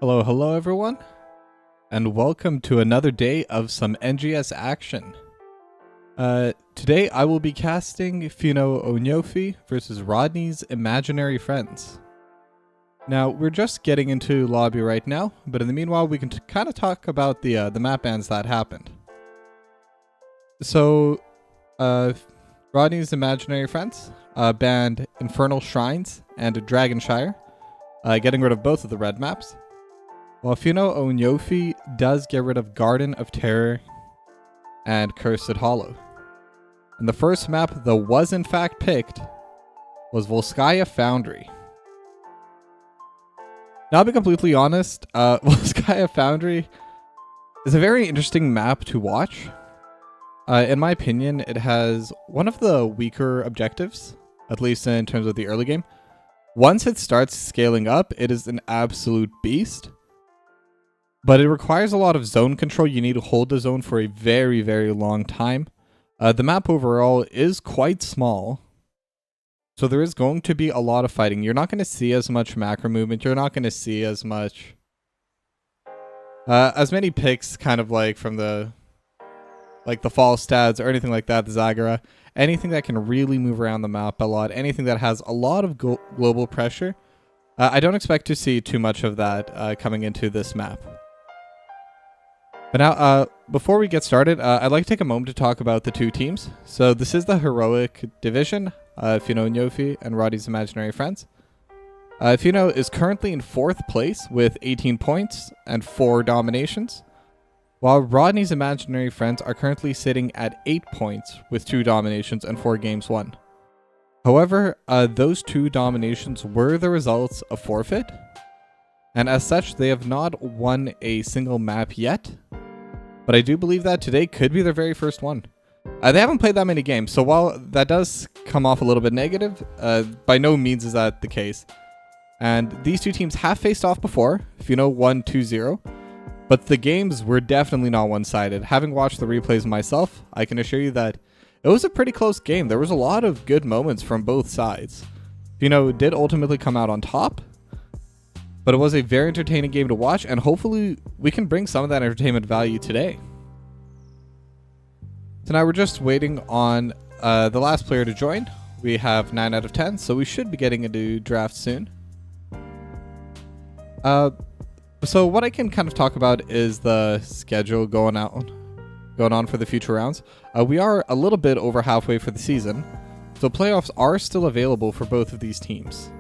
Hello, hello everyone, and welcome to another day of some NGS action. Today I will be casting Fino Ñofi versus Rodney's imaginary friends. Now, we're just getting into lobby right now, but in the meanwhile we can kind of talk about the map bans that happened. So, Rodney's imaginary friends banned Infernal Shrines and Dragonshire, getting rid of both of the red maps. While Fino Ñofi does get rid of Garden of Terror and Cursed Hollow. And the first map that was in fact picked was Volskaya Foundry. Now, I'll be completely honest, Volskaya Foundry is a very interesting map to watch. In my opinion, it has one of the weaker objectives, at least in terms of the early game. Once it starts scaling up, it is an absolute beast. But it requires a lot of zone control. You need to hold the zone for a very, very long time. The map overall is quite small, so there is going to be a lot of fighting. You're not going to see as much macro movement. You're not going to see as much... as many picks kind of like from the... like the false stats or anything like that, the Zagara. Anything that can really move around the map a lot. Anything that has a lot of global pressure. I don't expect to see too much of that coming into this map. But now, before we get started, I'd like to take a moment to talk about the two teams. So this is the Heroic Division, Fino Ñofi and Roddy's Imaginary Friends. Fino is currently in 4th place with 18 points and 4 dominations, while Rodney's Imaginary Friends are currently sitting at 8 points with 2 dominations and 4 games won. However, those 2 dominations were the results of forfeit, and as such, they have not won a single map yet. But I do believe that today could be their very first one. They haven't played that many games, so while that does come off a little bit negative, by no means is that the case. And these two teams have faced off before. Fino won 2-0, but the games were definitely not one-sided. Having watched the replays myself, I can assure you that it was a pretty close game. There was a lot of good moments from both sides. Fino did ultimately come out on top, but it was a very entertaining game to watch, and hopefully we can bring some of that entertainment value today. So now we're just waiting on the last player to join. We have 9 out of 10, so we should be getting into draft soon. So what I can kind of talk about is the schedule going on for the future rounds. We are a little bit over halfway for the season, so playoffs are still available for both of these teams.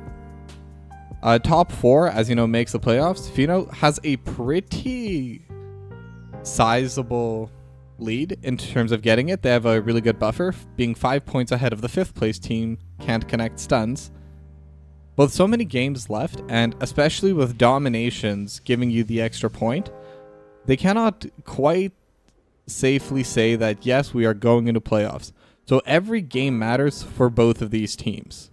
Top 4, as you know, makes the playoffs. Fino has a pretty sizable lead in terms of getting it. They have a really good buffer, being 5 points ahead of the 5th place team, Can't Connect Stuns. But with so many games left, and especially with dominations giving you the extra point, they cannot quite safely say that, yes, we are going into playoffs. So every game matters for both of these teams.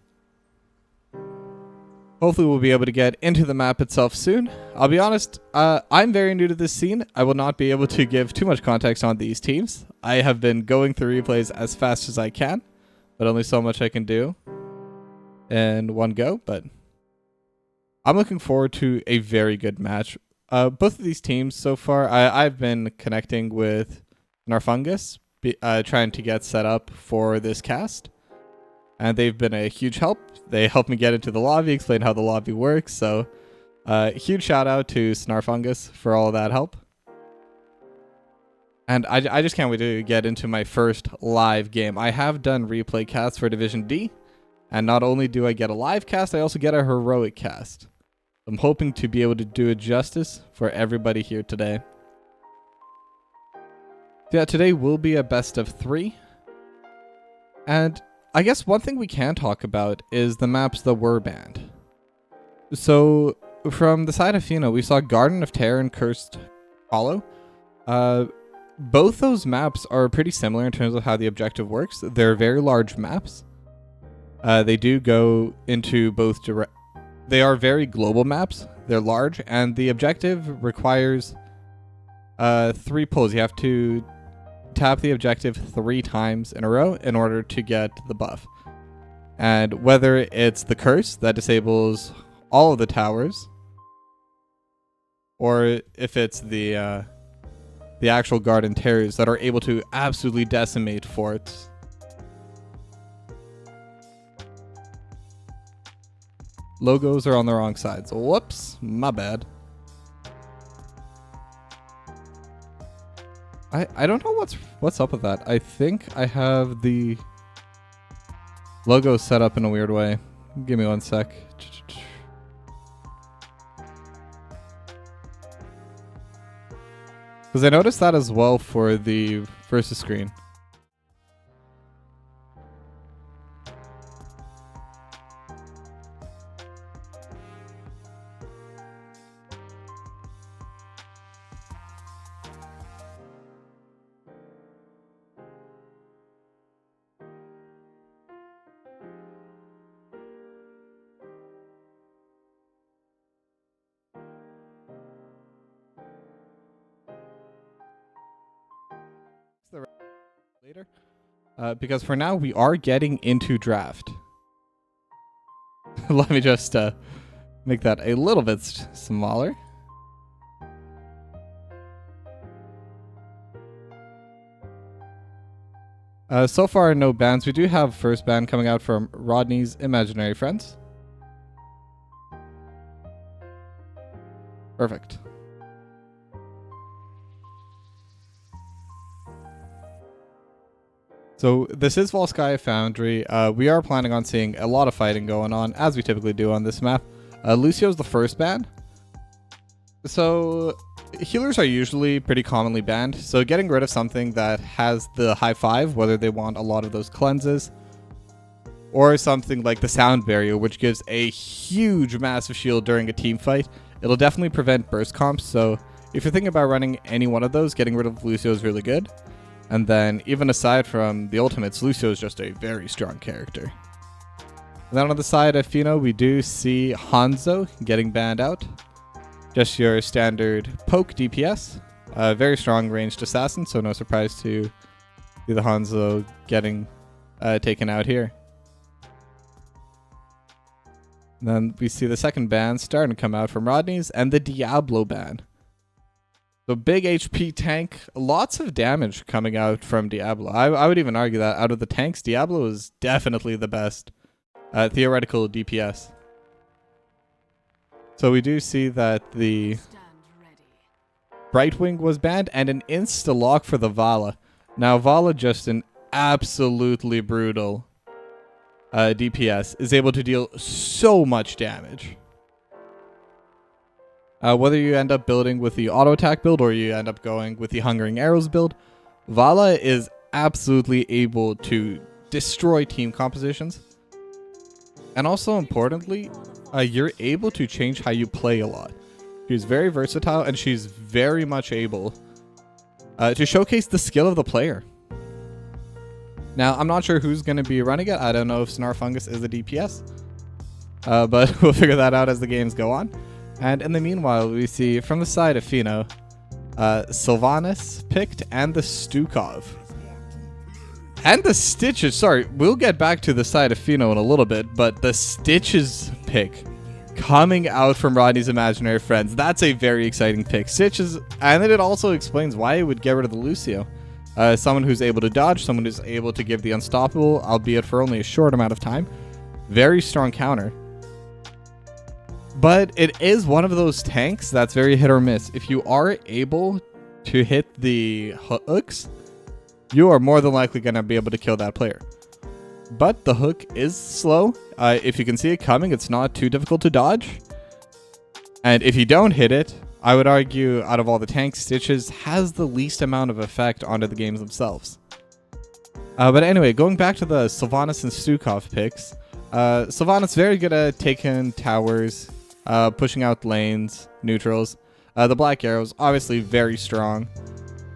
Hopefully we'll be able to get into the map itself soon. I'll be honest, I'm very new to this scene. I will not be able to give too much context on these teams. I have been going through replays as fast as I can, but only so much I can do in one go. But I'm looking forward to a very good match. Both of these teams so far, I've been connecting with Narfungus, trying to get set up for this cast. And they've been a huge help. They helped me get into the lobby, explain how the lobby works. So, huge shout out to Snarfungus for all of that help. And I just can't wait to get into my first live game. I have done replay casts for Division D. And not only do I get a live cast, I also get a heroic cast. I'm hoping to be able to do it justice for everybody here today. So yeah, today will be a best of 3. And I guess one thing we can talk about is the maps that were banned. So, from the side of Fino, we saw Garden of Terror and Cursed Hollow. Both those maps are pretty similar in terms of how the objective works. They're very large maps. They do go into both they are very global maps. They're large, and the objective requires 3 pulls. You have to tap the objective 3 times in a row in order to get the buff. And whether it's the curse that disables all of the towers, or if it's the actual Garden Terriers that are able to absolutely decimate forts. Logos are on the wrong side, so whoops, my bad. I don't know what's up with that. I think I have the logo set up in a weird way. Give me one sec. Because I noticed that as well for the versus screen. Later, because for now we are getting into draft. Let me just make that a little bit smaller. So far, no bans. We do have first ban coming out from Rodney's Imaginary Friends. Perfect. So this is Volskaya Foundry. We are planning on seeing a lot of fighting going on, as we typically do on this map. Lucio's the first ban. So healers are usually pretty commonly banned. So getting rid of something that has the high five, whether they want a lot of those cleanses, or something like the sound barrier, which gives a huge massive shield during a team fight, it'll definitely prevent burst comps. So if you're thinking about running any one of those, getting rid of Lucio is really good. And then, even aside from the ultimates, Lucio is just a very strong character. And then on the side of Fino, we do see Hanzo getting banned out. Just your standard poke DPS. Very strong ranged assassin, so no surprise to see the Hanzo getting taken out here. And then we see the second ban starting to come out from Rodney's, and the Diablo ban. So big HP tank, lots of damage coming out from Diablo. I would even argue that out of the tanks, Diablo is definitely the best theoretical DPS. So we do see that the Brightwing was banned and an insta-lock for the Vala. Now Vala, just an absolutely brutal DPS, is able to deal so much damage. Whether you end up building with the auto attack build or you end up going with the Hungering Arrows build, Vala is absolutely able to destroy team compositions. And also importantly, you're able to change how you play a lot. She's very versatile and she's very much able to showcase the skill of the player. Now, I'm not sure who's going to be running it. I don't know if Snarfungus is a DPS, but we'll figure that out as the games go on. And in the meanwhile, we see from the side of Fino, Sylvanas picked and the Stukov. And the Stitches, sorry, we'll get back to the side of Fino in a little bit, but the Stitches pick coming out from Rodney's Imaginary Friends, that's a very exciting pick. Stitches, and then it also explains why it would get rid of the Lucio. Someone who's able to dodge, someone who's able to give the unstoppable, albeit for only a short amount of time. Very strong counter. But it is one of those tanks that's very hit or miss. If you are able to hit the hooks, you are more than likely going to be able to kill that player. But the hook is slow. If you can see it coming, it's not too difficult to dodge. And if you don't hit it, I would argue out of all the tanks, Stitches has the least amount of effect onto the games themselves. But anyway, going back to the Sylvanas and Stukov picks, Sylvanas very good at taking towers, pushing out lanes, neutrals. The Black Arrows, obviously very strong.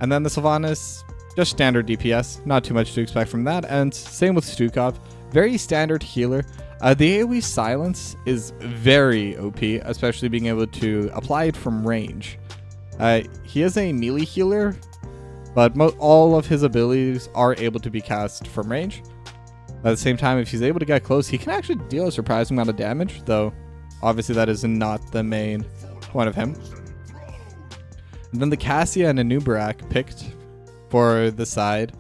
And then the Sylvanas, just standard DPS, not too much to expect from that. And same with Stukov, very standard healer. The AoE silence is very OP, especially being able to apply it from range. He is a melee healer, but all of his abilities are able to be cast from range. At the same time, if he's able to get close, he can actually deal a surprising amount of damage, though obviously that is not the main point of him. And then the Cassia and Anubarak picked for the side.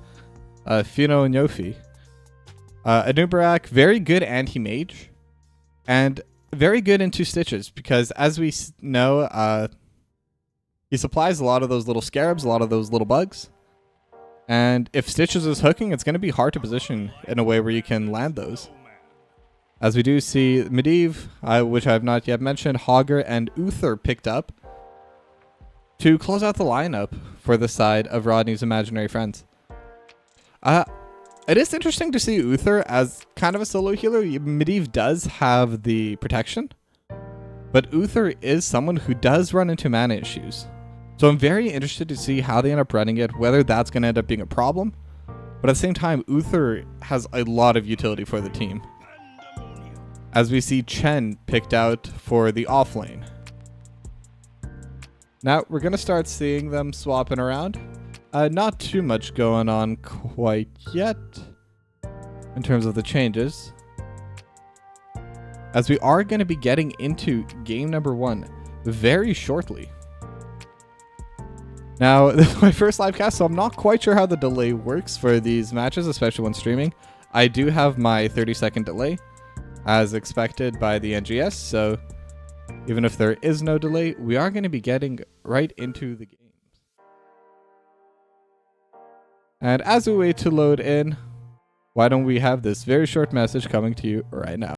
Fino and Ñofi. Anubarak, very good anti-mage. And very good in 2 stitches. Because as we know, he supplies a lot of those little scarabs, a lot of those little bugs. And if Stitches is hooking, it's going to be hard to position in a way where you can land those. As we do see Medivh, which I have not yet mentioned, Hogger and Uther picked up to close out the lineup for the side of Rodney's imaginary friends. It is interesting to see Uther as kind of a solo healer. Medivh does have the protection, but Uther is someone who does run into mana issues. So I'm very interested to see how they end up running it, whether that's going to end up being a problem. But at the same time, Uther has a lot of utility for the team. As we see Chen picked out for the off lane. Now, we're going to start seeing them swapping around. Not too much going on quite yet in terms of the changes, as we are going to be getting into game number 1 very shortly. Now, this is my first live cast, so I'm not quite sure how the delay works for these matches, especially when streaming. I do have my 30-second delay, as expected by the NGS, so even if there is no delay, we are going to be getting right into the games. And as we wait to load in, why don't we have this very short message coming to you right now.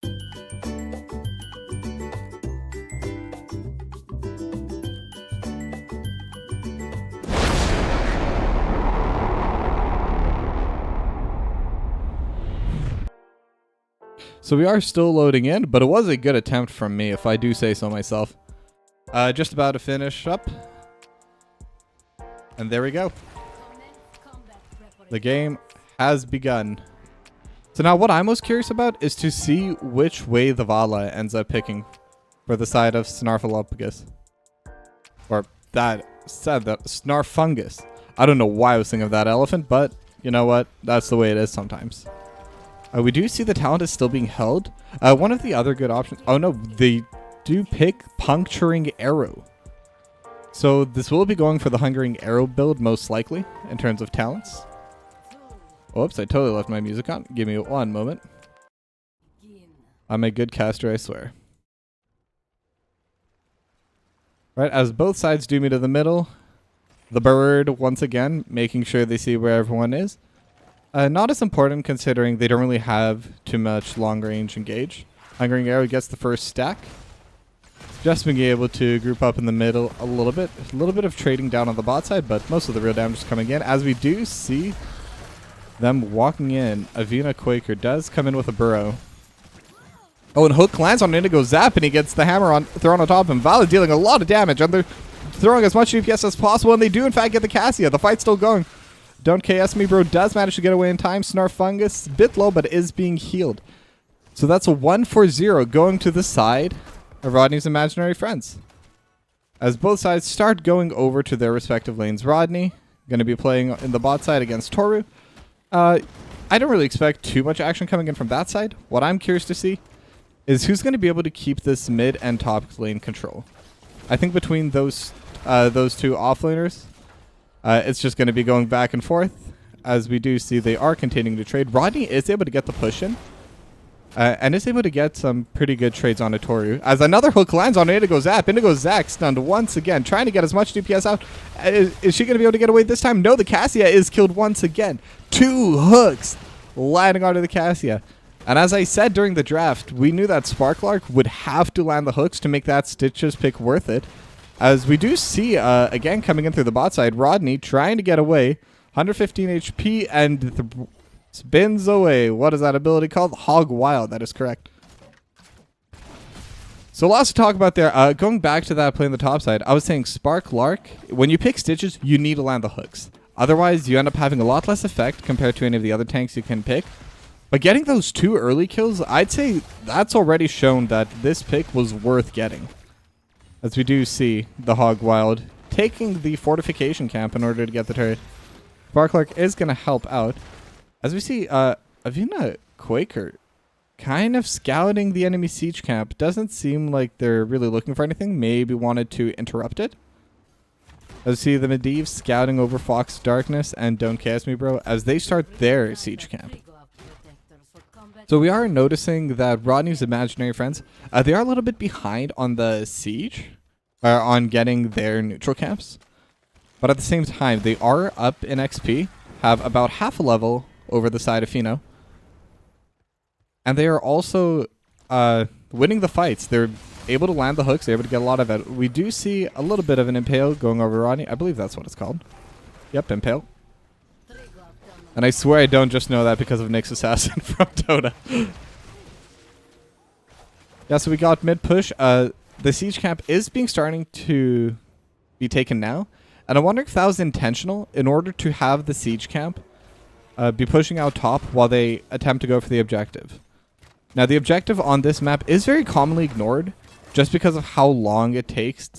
So we are still loading in, but it was a good attempt from me, if I do say so myself. Just about to finish up. And there we go. The game has begun. So now what I'm most curious about is to see which way the Vala ends up picking for the side of Snarfalopagus. Or that said, that Snarfungus. I don't know why I was thinking of that elephant, but you know what? That's the way it is sometimes. We do see the talent is still being held. One of the other good options... Oh no, they do pick Puncturing Arrow. So this will be going for the Hungering Arrow build most likely in terms of talents. Oops, I totally left my music on. Give me one moment. I'm a good caster, I swear. Right, as both sides do meet in the middle, the bird once again making sure they see where everyone is. Not as important considering they don't really have too much long range engage. Hungering Arrow gets the first stack. Just being able to group up in the middle a little bit. A little bit of trading down on the bot side, but most of the real damage is coming in. As we do see them walking in, Avina Quaker does come in with a burrow. Oh, and Hook lands on Indigo Zap, and he gets the hammer thrown on top of him. Vala dealing a lot of damage, and they're throwing as much DPS as possible, and they do in fact get the Cassia. The fight's still going. Don't KS me, bro. Does manage to get away in time. Snarfungus, a bit low, but is being healed. So that's a 1-4-0 going to the side of Rodney's imaginary friends. As both sides start going over to their respective lanes. Rodney going to be playing in the bot side against Toru. I don't really expect too much action coming in from that side. What I'm curious to see is who's going to be able to keep this mid and top lane control. I think between those two offlaners, it's just going to be going back and forth. As we do see, they are continuing to trade. Rodney is able to get the push in. And is able to get some pretty good trades on a Toru. As another hook lands on Indigo Zap. Indigo Zap stunned once again, trying to get as much DPS out. Is she going to be able to get away this time? No, the Cassia is killed once again. 2 hooks landing onto the Cassia. And as I said during the draft, we knew that Sparklark would have to land the hooks to make that Stitches pick worth it. As we do see, again, coming in through the bot side, Rodney trying to get away. 115 HP and spins away. What is that ability called? Hog Wild. That is correct. So lots to talk about there. Going back to that play on the top side, I was saying Sparklark, when you pick Stitches, you need to land the hooks. Otherwise, you end up having a lot less effect compared to any of the other tanks you can pick. But getting those 2 early kills, I'd say that's already shown that this pick was worth getting. As we do see the Hog Wild taking the fortification camp in order to get the turret. Sparklark is going to help out. As we see, Avina Quaker kind of scouting the enemy siege camp. Doesn't seem like they're really looking for anything. Maybe wanted to interrupt it. Let's see the Medivh scouting over Fox Darkness and Don't Cast Me Bro as they start their siege camp. So we are noticing that Rodney's imaginary friends, they are a little bit behind on the siege, on getting their neutral camps. But at the same time, they are up in XP, have about half a level over the side of Fino. And they are also winning the fights. They're able to land the hooks. They're able to get a lot of it. We do see a little bit of an impale going over Rodney. I believe that's what it's called. Yep, impale. And I swear I don't just know that because of Nick's assassin from Dota. Yeah, so we got mid push. The siege camp is starting to be taken now. And I wonder if that was intentional in order to have the siege camp be pushing out top while they attempt to go for the objective. Now, the objective on this map is very commonly ignored just because of how long it takes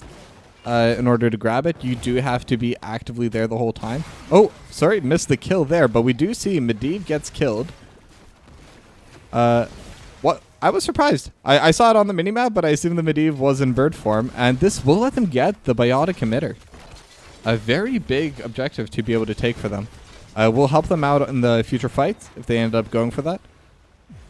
in order to grab it. You do have to be actively there the whole time. Oh, sorry, missed the kill there, but we do see Medivh gets killed. What? I was surprised. I saw it on the minimap, but I assumed the Medivh was in bird form, and this will let them get the biotic emitter. A very big objective to be able to take for them. We'll help them out in the future fights if they end up going for that,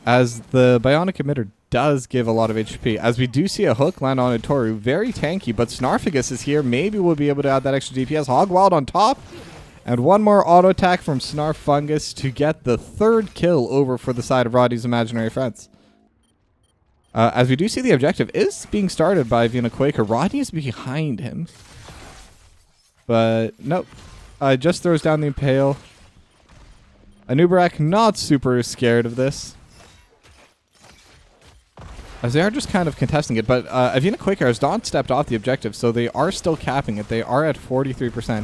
as the bionic emitter does give a lot of HP. As we do see a hook land on a Toru, very tanky, but Snarfagus is here. Maybe we'll be able to add that extra DPS. Hogwild on top, and one more auto attack from Snarfungus to get the third kill over for the side of Rodney's imaginary friends. As we do see the objective is being started by Vina Quaker. Rodney is behind him, but nope. Just throws down the impale. Anubarak not super scared of this, as they are just kind of contesting it. But Avina Quaker has not stepped off the objective, so they are still capping it. They are at 43%.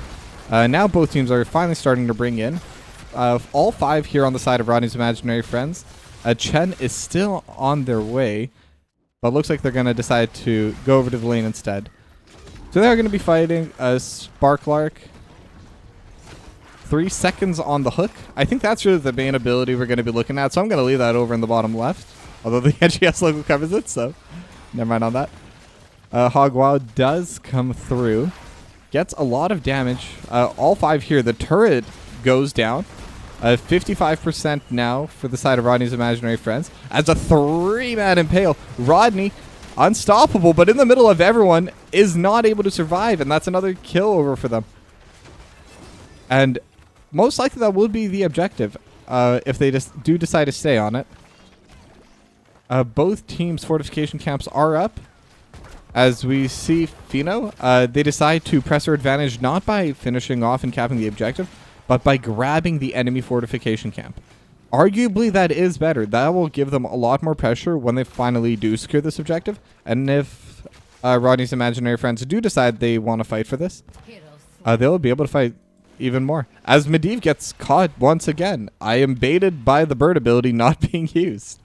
Now both teams are finally starting to bring in. All five here on the side of Rodney's imaginary friends. Chen is still on their way, but looks like they're going to decide to go over to the lane instead. So they're going to be fighting Sparklark. 3 seconds on the hook. I think that's really the main ability we're going to be looking at, so I'm going to leave that over in the bottom left. Although the NGS logo covers it, so never mind on that. Hogwild does come through. Gets a lot of damage. All five here. The turret goes down. 55% now for the side of Rodney's imaginary friends. As a 3-man impale. Rodney, unstoppable, but in the middle of everyone, is not able to survive. And that's another kill over for them. And most likely that will be the objective if they just do decide to stay on it. Both teams' fortification camps are up. As we see Fino, they decide to press their advantage not by finishing off and capping the objective, but by grabbing the enemy fortification camp. Arguably, that is better. That will give them a lot more pressure when they finally do secure this objective. And if Rodney's imaginary friends do decide they want to fight for this, they'll be able to fight even more. As Medivh gets caught once again. I am baited by the bird ability not being used.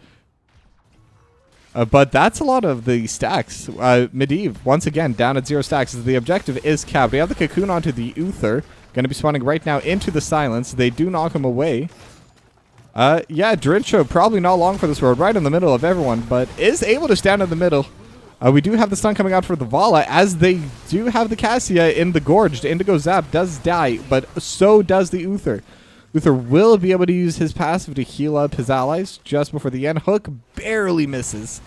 But that's a lot of the stacks. Medivh, once again, down at 0 stacks. The objective is capped. We have the cocoon onto the Uther. Going to be spawning right now into the silence. They do knock him away. Yeah, Drincho probably not long for this road. Right in the middle of everyone, but is able to stand in the middle. We do have the stun coming out for the Vala, as they do have the Cassia in the Gorge. The Indigo Zap does die, but so does the Uther. Uther will be able to use his passive to heal up his allies just before the end. Hook barely misses.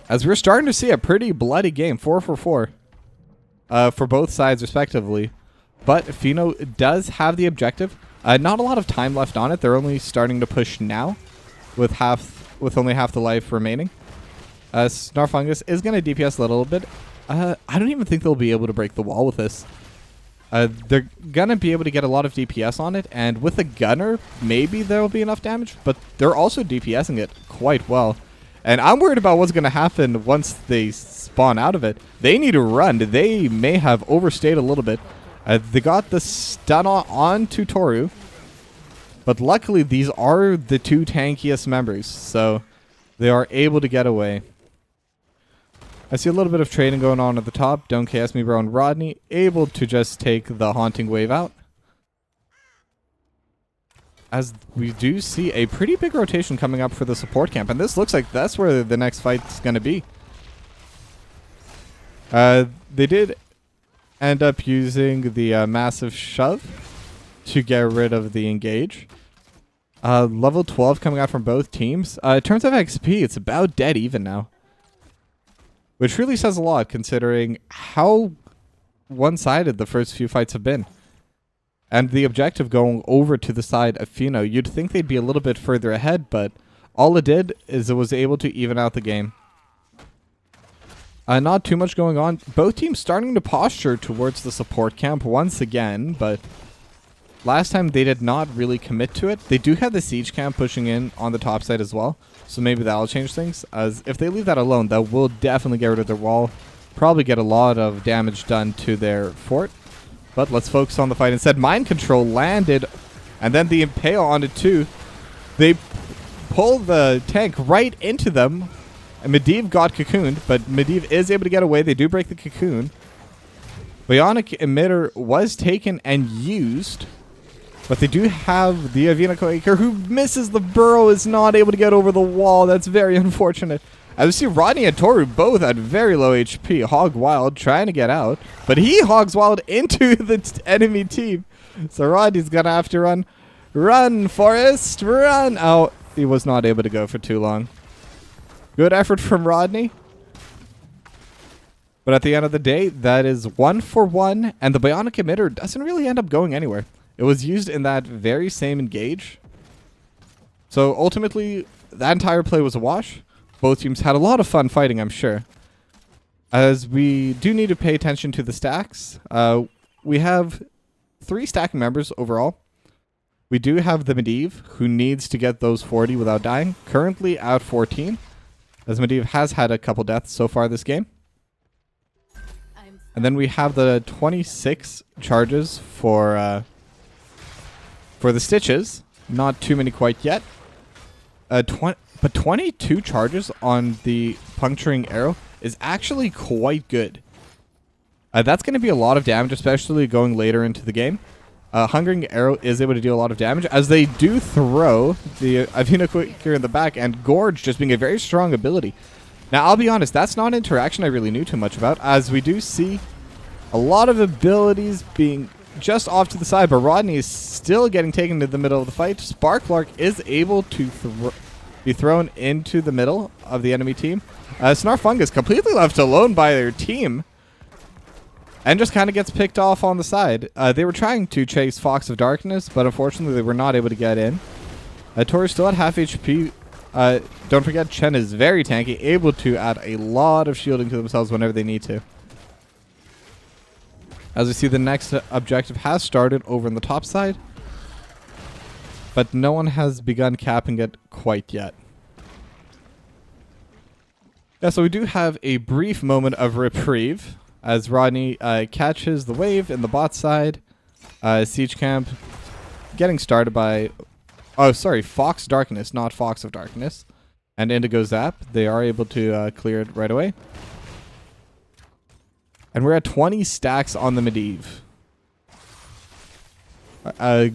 As we're starting to see a pretty bloody game, 4 for 4 for both sides respectively. But Fino does have the objective. Not a lot of time left on it. They're only starting to push now with only half the life remaining. Snarfungus is going to DPS a little bit. I don't even think they'll be able to break the wall with this. They're going to be able to get a lot of DPS on it, and with a gunner, maybe there will be enough damage, but they're also DPSing it quite well. And I'm worried about what's going to happen once they spawn out of it. They need to run. They may have overstayed a little bit. They got the stun on to Toru, but luckily these are the two tankiest members, so they are able to get away. I see a little bit of trading going on at the top. Don't Cast Me Bro and Rodney able to just take the Haunting Wave out. As we do see a pretty big rotation coming up for the support camp. And this looks like that's where the next fight's going to be. They did end up using the massive shove to get rid of the engage. Level 12 coming out from both teams. In terms of XP, it's about dead even now. Which really says a lot considering how one-sided the first few fights have been. And the objective going over to the side of Fino, you'd think they'd be a little bit further ahead, but all it did is it was able to even out the game. Not too much going on. Both teams starting to posture towards the support camp once again, but last time they did not really commit to it. They do have the siege camp pushing in on the top side as well, so maybe that'll change things. As if they leave that alone, that will definitely get rid of their wall. Probably get a lot of damage done to their fort. But let's focus on the fight instead. Mind control landed, and then the impale on it too. They pull the tank right into them. And Medivh got cocooned, but Medivh is able to get away. They do break the cocoon. Bionic emitter was taken and used, but they do have the Avina Quaker who misses the burrow, is not able to get over the wall. That's very unfortunate. As we see, Rodney and Toru both at very low HP. Hog Wild trying to get out, but he hogs wild into the enemy team. So Rodney's going to have to run. Run, Forrest, run. Oh, he was not able to go for too long. Good effort from Rodney. But at the end of the day, that is 1 for 1, and the Bionic emitter doesn't really end up going anywhere. It was used in that very same engage. So ultimately, that entire play was a wash. Both teams had a lot of fun fighting, I'm sure. As we do need to pay attention to the stacks. We have 3 stacking members overall. We do have the Medivh, who needs to get those 40 without dying. Currently out 14, as Medivh has had a couple deaths so far this game. And then we have the 26 charges for the stitches. Not too many quite yet. But 22 charges on the puncturing arrow is actually quite good. That's going to be a lot of damage, especially going later into the game. Hungering arrow is able to do a lot of damage, as they do throw the Avina Quaker in the back, and Gorge just being a very strong ability. Now, I'll be honest, that's not an interaction I really knew too much about, as we do see a lot of abilities being just off to the side, but Rodney is still getting taken to the middle of the fight. Sparklark is able to be thrown into the middle of the enemy team. Snarfungus completely left alone by their team and just kind of gets picked off on the side. They were trying to chase Fox of Darkness, but unfortunately they were not able to get in. Tor is still at half HP. Don't forget, Chen is very tanky, able to add a lot of shielding to themselves whenever they need to. As we see, the next objective has started over on the top side, but no one has begun capping it quite yet. Yeah, so we do have a brief moment of reprieve as Rodney catches the wave in the bot side. Siege camp getting started by... Oh, sorry, Fox Darkness, not Fox of Darkness. And Indigo Zap. They are able to clear it right away. And we're at 20 stacks on the Medivh.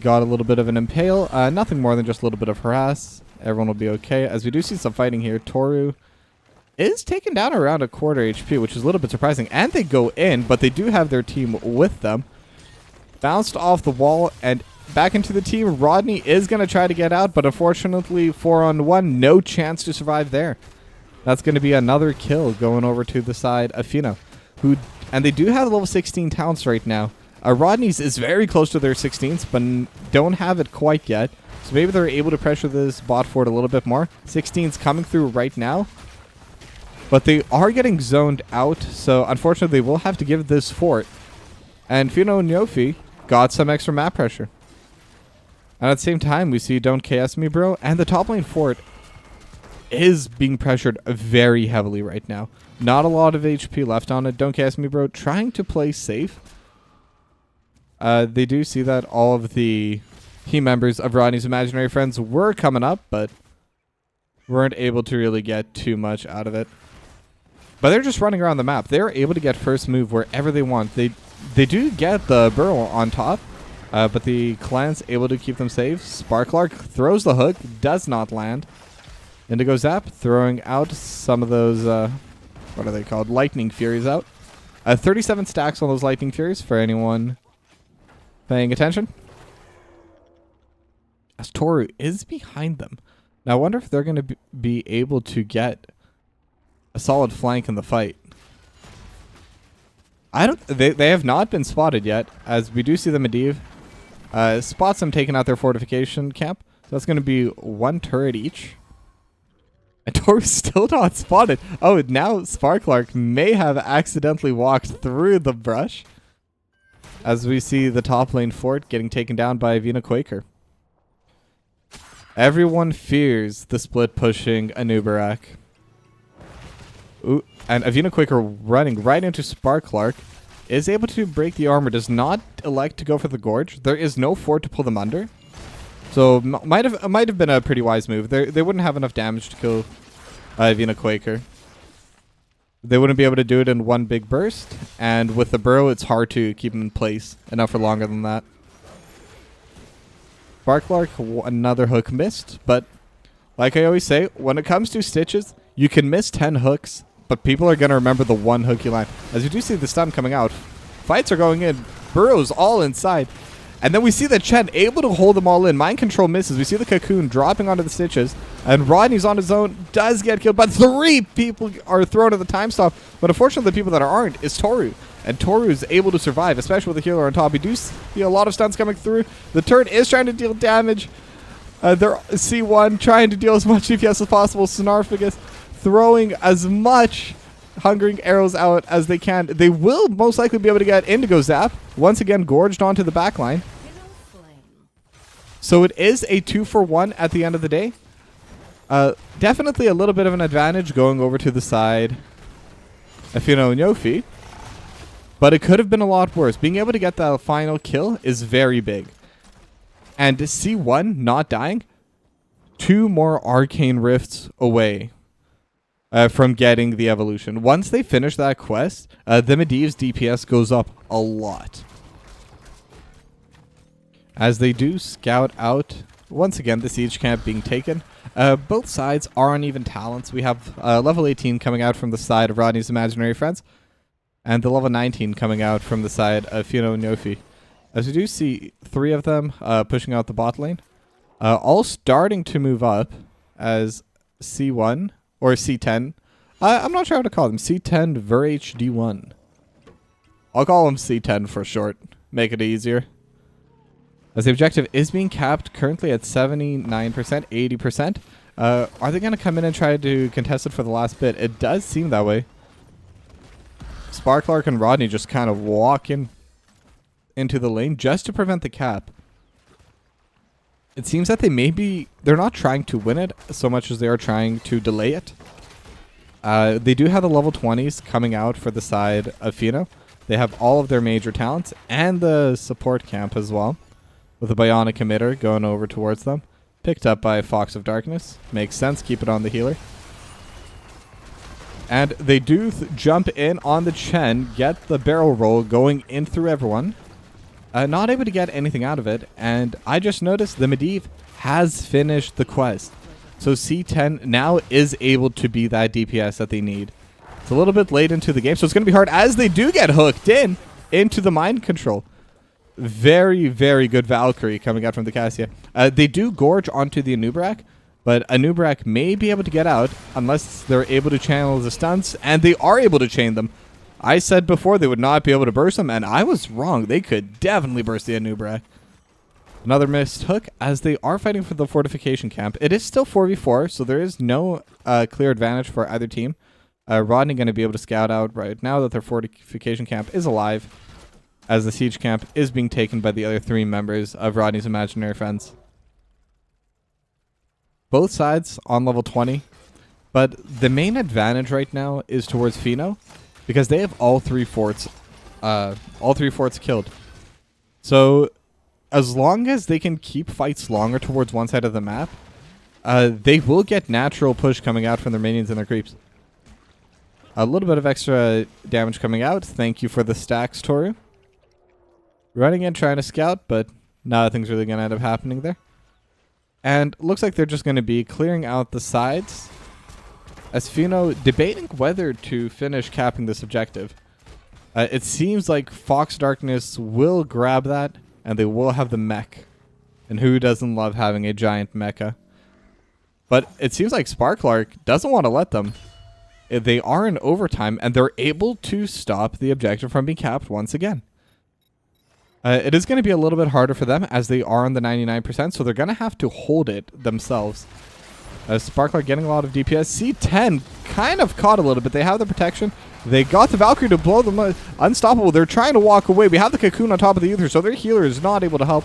Got a little bit of an impale. Nothing more than just a little bit of harass. Everyone will be okay. As we do see some fighting here, Toru is taken down around a quarter HP, which is a little bit surprising. And they go in, but they do have their team with them. Bounced off the wall and back into the team. Rodney is going to try to get out, but unfortunately 4-on-1, no chance to survive there. That's going to be another kill going over to the side of Fino. And they do have level 16 talents right now. Rodney's is very close to their 16s, but don't have it quite yet. So maybe they're able to pressure this bot fort a little bit more. 16's coming through right now. But they are getting zoned out, so unfortunately they will have to give this fort. And Fino and Ñofi got some extra map pressure. And at the same time, we see Don't KS Me Bro, and the top lane fort is being pressured very heavily right now. Not a lot of HP left on it. Don't KS Me Bro trying to play safe. They do see that all of the team members of Rodney's Imaginary Friends were coming up, but weren't able to really get too much out of it. But they're just running around the map. They're able to get first move wherever they want. They do get the burrow on top, but the clan's able to keep them safe. Sparklark throws the hook, does not land. Indigo Zap throwing out some of those, what are they called? Lightning Furies out. 37 stacks on those Lightning Furies for anyone paying attention. As Toru is behind them. Now I wonder if they're going to be able to get a solid flank in the fight. They have not been spotted yet, as we do see the Medivh spots them taking out their fortification camp. So that's going to be 1 turret each. And Toru's still not spotted. Oh, now Sparklark may have accidentally walked through the brush. As we see the top lane fort getting taken down by Avina Quaker. Everyone fears the split pushing Anubarak. Ooh, and Avina Quaker running right into Sparklark. Is able to break the armor. Does not elect to go for the Gorge. There is no fort to pull them under. So might have been a pretty wise move. They wouldn't have enough damage to kill Avina Quaker. They wouldn't be able to do it in one big burst. And with the burrow, it's hard to keep them in place enough for longer than that. Sparklark, another hook missed. But like I always say, when it comes to Stitches, you can miss 10 hooks, but people are going to remember the one hook you land. As you do see the stun coming out, fights are going in. Burrow's all inside. And then we see that Chen able to hold them all in. Mind control misses. We see the cocoon dropping onto the Stitches. And Rodney's on his own. Does get killed. But 3 people are thrown at the time stop. But unfortunately, the people that aren't is Toru. And Toru is able to survive, especially with the healer on top. We do see a lot of stuns coming through. The turret is trying to deal damage. They're C1 trying to deal as much DPS as possible. Snarfagus throwing as much hungering arrows out as they can. They will most likely be able to get Indigo Zap. Once again, gorged onto the backline. So it is a 2-for-1 at the end of the day. Definitely a little bit of an advantage going over to the side of Fino and Ñofi. But it could have been a lot worse. Being able to get the final kill is very big. And C1 not dying, 2 more Arcane Rifts away from getting the evolution. Once they finish that quest, the Medivh's DPS goes up a lot. As they do scout out, once again, the siege camp being taken. Both sides are uneven talents. We have level 18 coming out from the side of Rodney's Imaginary Friends, and the level 19 coming out from the side of Fino and Ñofi. As we do see 3 of them pushing out the bot lane. All starting to move up as C1 or C10. I'm not sure how to call them. C10 VerHD1. I'll call them C10 for short. Make it easier. As the objective is being capped currently at 79%, 80%. Are they going to come in and try to contest it for the last bit? It does seem that way. Sparklark and Rodney just kind of walk into the lane just to prevent the cap. It seems that they're not trying to win it so much as they are trying to delay it. They do have the level 20s coming out for the side of Fino. They have all of their major talents and the support camp as well, with a Bionic Emitter going over towards them. Picked up by Fox of Darkness. Makes sense, keep it on the healer. And they do jump in on the Chen, get the barrel roll going in through everyone. Not able to get anything out of it, and I just noticed the Medivh has finished the quest. So C10 now is able to be that DPS that they need. It's a little bit late into the game, so it's going to be hard as they do get hooked into the mind control. Very, very good Valkyrie coming out from the Cassia. They do gorge onto the Anubarak, but Anubarak may be able to get out unless they're able to channel the stunts, and they are able to chain them. I said before they would not be able to burst them, and I was wrong. They could definitely burst the Anubarak. Another missed hook as they are fighting for the fortification camp. It is still 4v4, so there is no clear advantage for either team. Rodney going to be able to scout out right now that their fortification camp is alive, as the siege camp is being taken by the other 3 members of Rodney's Imaginary Friends. Both sides on level 20, but the main advantage right now is towards Fino, because they have all 3 forts killed. So as long as they can keep fights longer towards one side of the map, they will get natural push coming out from their minions and their creeps. A little bit of extra damage coming out. Thank you for the stacks, Toru. Running in, trying to scout, but nothing's really going to end up happening there. And looks like they're just going to be clearing out the sides, as Fino debating whether to finish capping this objective. It seems like Fox Darkness will grab that, and they will have the mech. And who doesn't love having a giant mecha? But it seems like Sparklark doesn't want to let them. They are in overtime, and they're able to stop the objective from being capped once again. It is going to be a little bit harder for them, as they are on the 99%, so they're going to have to hold it themselves. Sparklark getting a lot of DPS. C10 kind of caught a little bit. They have the protection. They got the Valkyrie to blow them unstoppable. They're trying to walk away. We have the Cocoon on top of the Uther, so their healer is not able to help.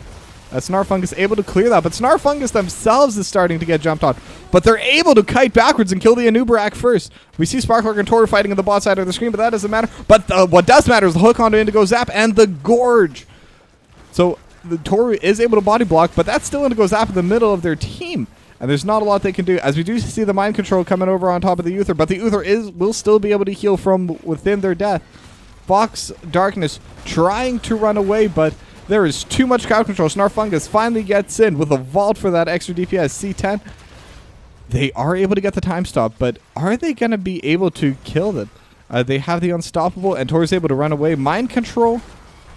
Snarfungus able to clear that, but Snarfungus themselves is starting to get jumped on. But they're able to kite backwards and kill the Anubarak first. We see Sparklark and Toru fighting on the bot side of the screen, but that doesn't matter. But what does matter is the hook onto Indigo Zap and the Gorge. So the Toru is able to body block, but that's still Indigo Zap in the middle of their team. And there's not a lot they can do, as we do see the mind control coming over on top of the Uther, but the Uther will still be able to heal from within their death. Fox Darkness trying to run away, but there is too much crowd control. Snarfungus finally gets in with a vault for that extra DPS. C10, they are able to get the time stop, but are they going to be able to kill them? They have the unstoppable, and Toru's able to run away. Mind control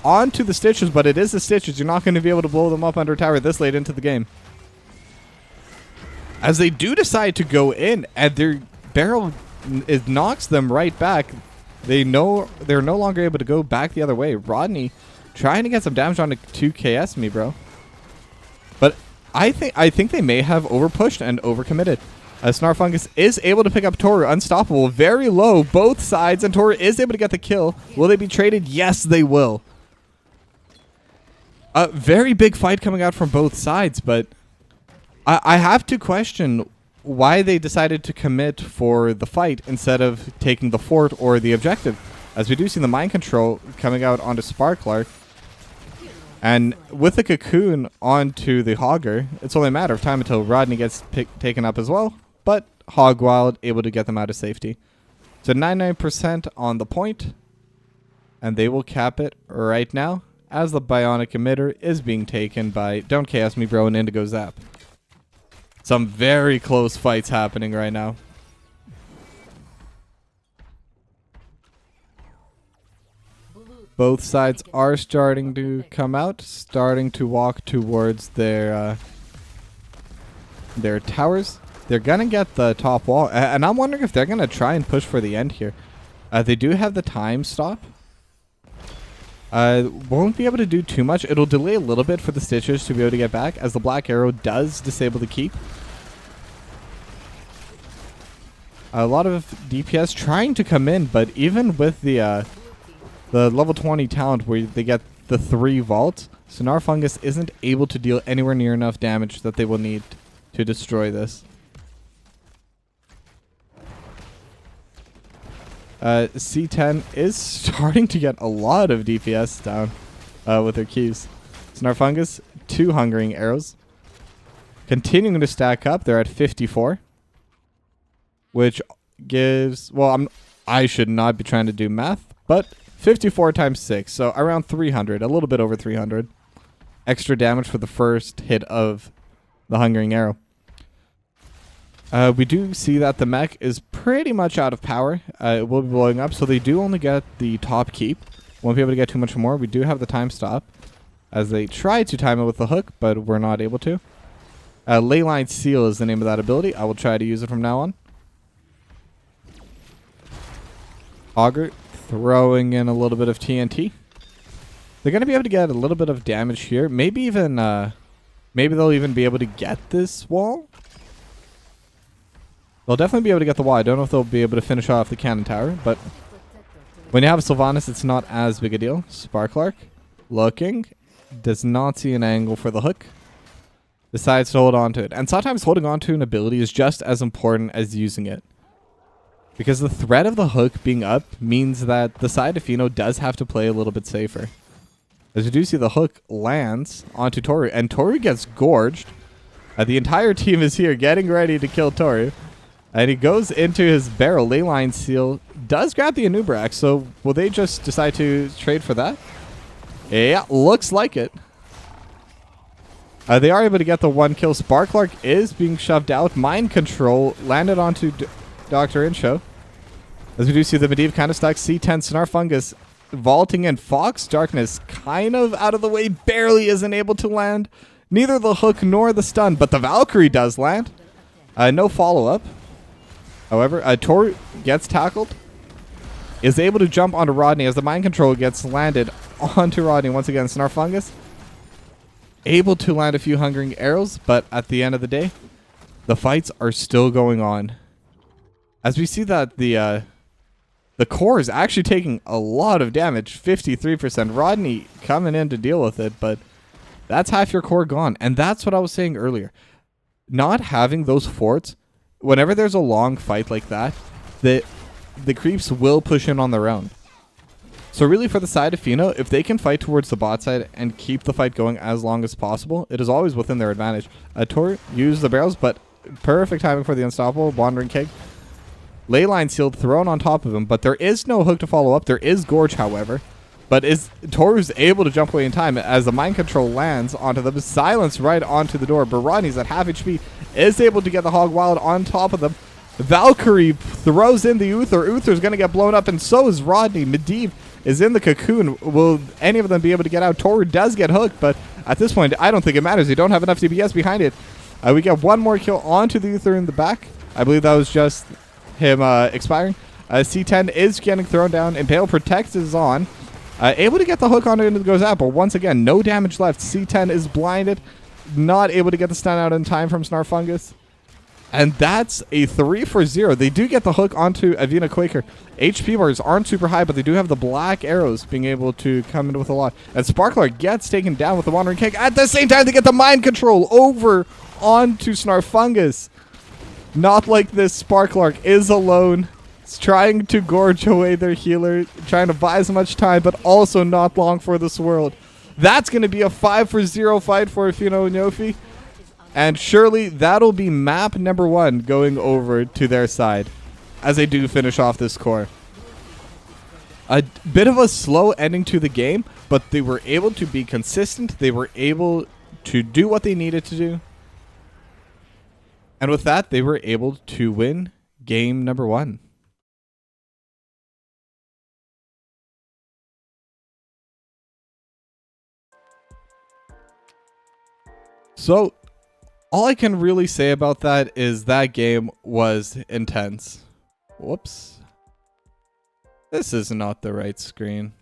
onto the Stitches, but it is the Stitches. You're not going to be able to blow them up under tower this late into the game. As they do decide to go in, and their barrel knocks them right back. They're no longer able to go back the other way. Rodney trying to get some damage on to 2KS me, bro. But I think they may have overpushed and overcommitted. Snarfungus is able to pick up Toru, unstoppable, very low, both sides, and Toru is able to get the kill. Will they be traded? Yes, they will. A very big fight coming out from both sides, but I have to question why they decided to commit for the fight instead of taking the fort or the objective. As we do see the mind control coming out onto Sparklark. And with the Cocoon onto the Hogger, it's only a matter of time until Rodney gets taken up as well. But Hogwild able to get them out of safety. So 99% on the point. And they will cap it right now as the Bionic Emitter is being taken by Don't Chaos Me Bro and Indigo Zap. Some very close fights happening right now. Both sides are starting to come out, starting to walk towards their towers. They're going to get the top wall, and I'm wondering if they're going to try and push for the end here. They do have the time stop. Won't be able to do too much. It'll delay a little bit for the Stitches to be able to get back, as the Black Arrow does disable the keep. A lot of DPS trying to come in, but even with the level 20 talent where they get the 3 vaults, Snarfungus isn't able to deal anywhere near enough damage that they will need to destroy this. C10 is starting to get a lot of DPS down with their keys. Snarfungus, 2 Hungering Arrows. Continuing to stack up, they're at 54. Which gives, well, I should not be trying to do math, but 54 times 6, so around 300, a little bit over 300. Extra damage for the first hit of the Hungering Arrow. We do see that the mech is pretty much out of power. It will be blowing up, so they do only get the top keep. Won't be able to get too much more. We do have the time stop, as they try to time it with the hook, but we're not able to. Leyline Seal is the name of that ability. I will try to use it from now on. Auger throwing in a little bit of TNT. They're going to be able to get a little bit of damage here. Maybe even, maybe they'll even be able to get this wall. They'll definitely be able to get the wall. I don't know if they'll be able to finish off the cannon tower, but when you have a Sylvanas, it's not as big a deal. Sparklark looking, does not see an angle for the hook. Decides to hold on to it. And sometimes holding on to an ability is just as important as using it. Because the threat of the hook being up means that the side of Fino does have to play a little bit safer. As you do see, the hook lands onto Toru, and Toru gets gorged. The entire team is here getting ready to kill Toru. And he goes into his barrel. Leyline Seal does grab the Anubarak, so will they just decide to trade for that? Yeah, looks like it. They are able to get the 1 kill. Sparklark is being shoved out. Mind control landed onto Dr. Inshow. As we do see the Medivh kind of stuck. C10 Snarfungus vaulting in. Fox Darkness kind of out of the way, barely isn't able to land. Neither the hook nor the stun, but the Valkyrie does land. No follow-up. However, Tor gets tackled. Is able to jump onto Rodney as the mind control gets landed onto Rodney once again. Snarfungus able to land a few hungering arrows, but at the end of the day, the fights are still going on. As we see that the core is actually taking a lot of damage, 53%. Rodney coming in to deal with it, but that's half your core gone. And that's what I was saying earlier. Not having those forts, whenever there's a long fight like that, the creeps will push in on their own. So really for the side of Fino, if they can fight towards the bot side and keep the fight going as long as possible, it is always within their advantage. Tor used the barrels, but perfect timing for the unstoppable Wandering Keg. Leyline sealed thrown on top of him, but there is no hook to follow up. There is Gorge, however. But Tor is able to jump away in time as the mind control lands onto them. Silence right onto the door. But Rodney's at half HP, is able to get the Hog Wild on top of them. Valkyrie throws in the Uther. Uther's going to get blown up, and so is Rodney. Medivh is in the cocoon. Will any of them be able to get out? Tor does get hooked, but at this point, I don't think it matters. They don't have enough DPS behind it. We get one more kill onto the Uther in the back. I believe that was just him expiring. C10 is getting thrown down. Impale Protect is on. Able to get the hook on it, and it goes out, but once again, no damage left. C10 is blinded. Not able to get the stun out in time from Snarfungus. And that's a 3-for-0. They do get the hook onto Avina Quaker. HP bars aren't super high, but they do have the black arrows being able to come in with a lot. And Sparkler gets taken down with the Wandering Keg. At the same time, they get the mind control over onto Snarfungus. Not like this. Sparklark is alone. It's trying to gorge away their healer, trying to buy as much time, but also not long for this world. That's going to be a 5-for-0 fight for Fino and Ñofi. And surely that'll be map number 1 going over to their side as they do finish off this core. A bit of a slow ending to the game, but they were able to be consistent. They were able to do what they needed to do. And with that, they were able to win game number 1. So all I can really say about that is that game was intense. Whoops. This is not the right screen.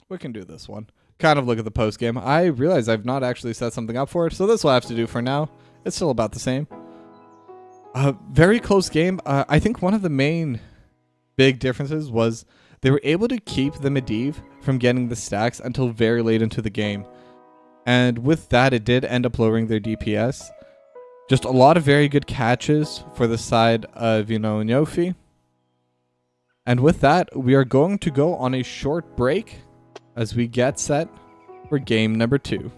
We can do this one. Kind of look at the post game. I realize I've not actually set something up for it, so this will have to do for now. It's still about the same. Very close game. I think one of the main big differences was they were able to keep the Medivh from getting the stacks until very late into the game. And with that, it did end up lowering their DPS. Just a lot of very good catches for the side of, Ñofi. And with that, we are going to go on a short break as we get set for game number 2.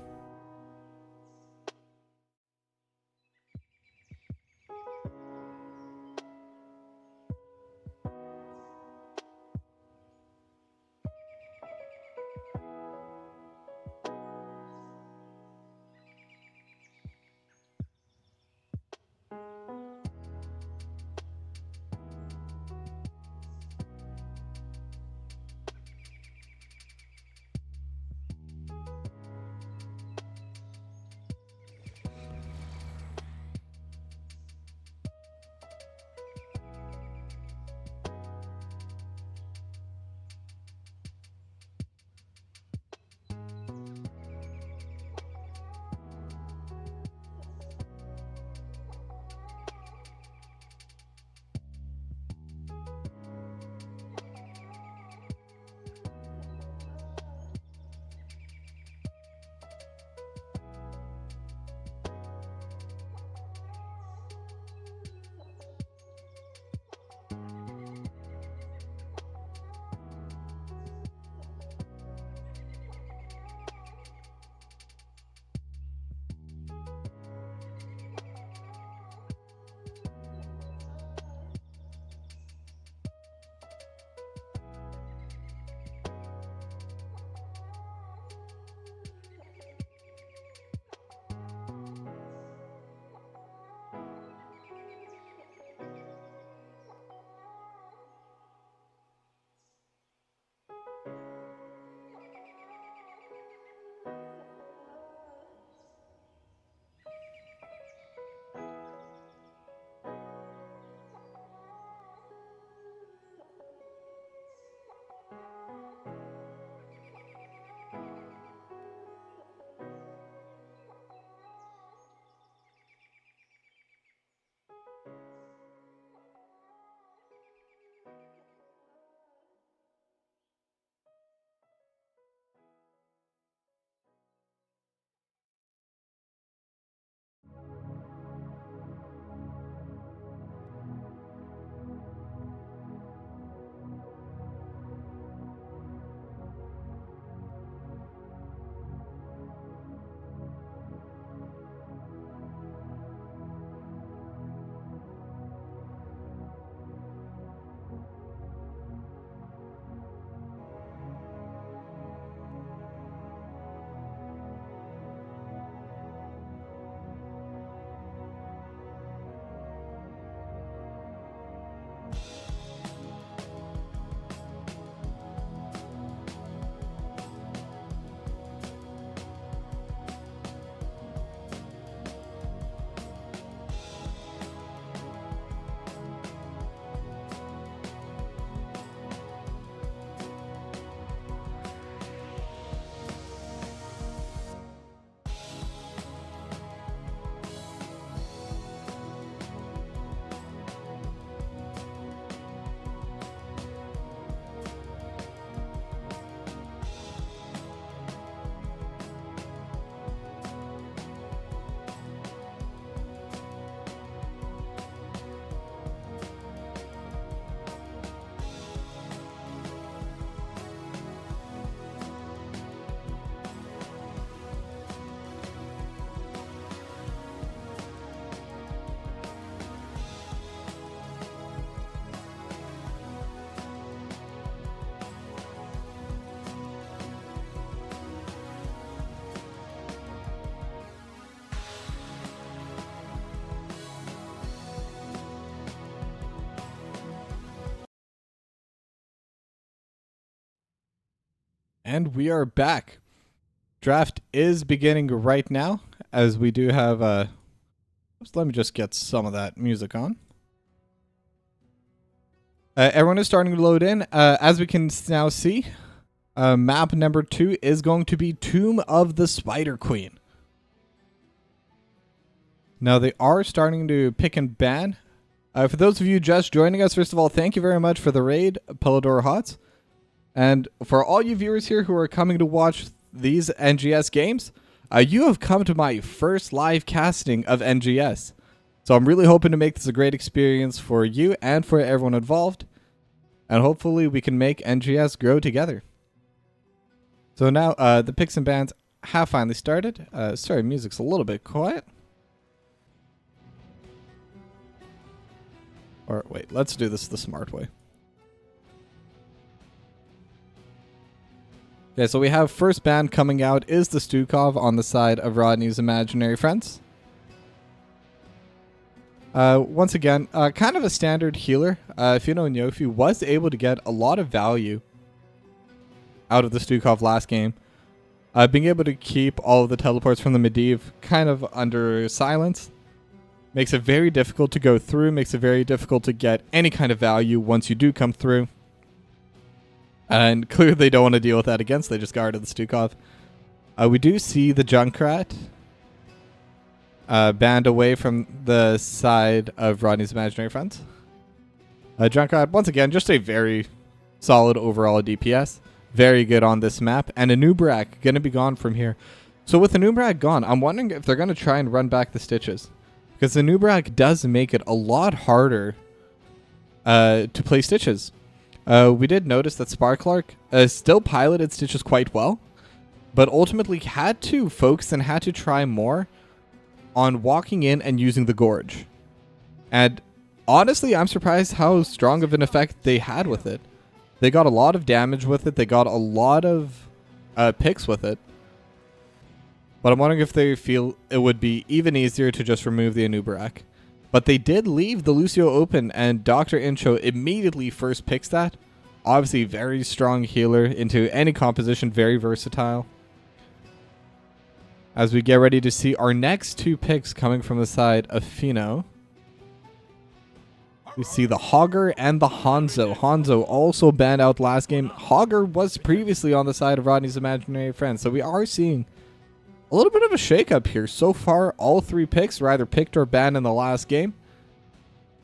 And we are back. Draft is beginning right now, as we do have let me just get some of that music on. Everyone is starting to load in. As we can now see, map number 2 is going to be Tomb of the Spider Queen. Now they are starting to pick and ban. For those of you just joining us, first of all, thank you very much for the raid, Polidor Hots. And for all you viewers here who are coming to watch these NGS games, you have come to my first live casting of NGS. So I'm really hoping to make this a great experience for you and for everyone involved. And hopefully we can make NGS grow together. So now the picks and bans have finally started. Sorry, music's a little bit quiet. Or wait, let's do this the smart way. Okay, so we have first ban coming out is the Stukov on the side of Rodney's imaginary friends. Once again, kind of a standard healer. Fino and Ñofi was able to get a lot of value out of the Stukov last game. Being able to keep all of the teleports from the Medivh kind of under silence makes it very difficult to go through, makes it very difficult to get any kind of value once you do come through. And clearly they don't want to deal with that against, they just guarded the Stukov. We do see the Junkrat banned away from the side of Rodney's imaginary friends. Junkrat, once again, just a very solid overall DPS. Very good on this map. And a Nubrak going to be gone from here. So with the Nubrak gone, I'm wondering if they're going to try and run back the Stitches. Because the Nubrak does make it a lot harder to play Stitches. We did notice that Sparklark still piloted Stitches quite well, but ultimately had to focus and had to try more on walking in and using the Gorge. And honestly, I'm surprised how strong of an effect they had with it. They got a lot of damage with it. They got a lot of picks with it. But I'm wondering if they feel it would be even easier to just remove the Anubarak. But they did leave the Lucio open, and Dr. Incho immediately first picks that. Obviously, very strong healer into any composition, very versatile. As we get ready to see our next two picks coming from the side of Fino. We see the Hogger and the Hanzo. Hanzo also banned out last game. Hogger was previously on the side of Rodney's imaginary friend, so we are seeing a little bit of a shakeup here. So far, all three picks were either picked or banned in the last game.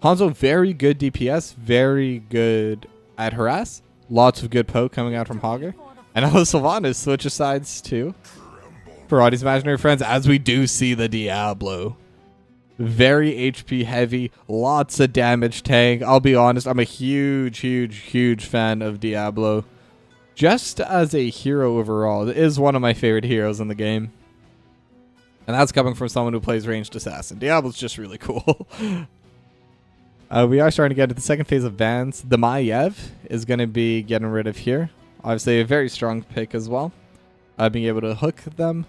Hanzo, very good DPS, very good at harass. Lots of good poke coming out from Hogger. And now Sylvanas switches sides too for Rodney's imaginary friends, as we do see the Diablo. Very HP heavy, lots of damage tank. I'll be honest, I'm a huge fan of Diablo. Just as a hero overall, it is one of my favorite heroes in the game. And that's coming from someone who plays ranged assassin. Diablo's just really cool. We are starting to get to the second phase of bans. The Maiev is going to be getting rid of here. Obviously a very strong pick as well. Being able to hook them.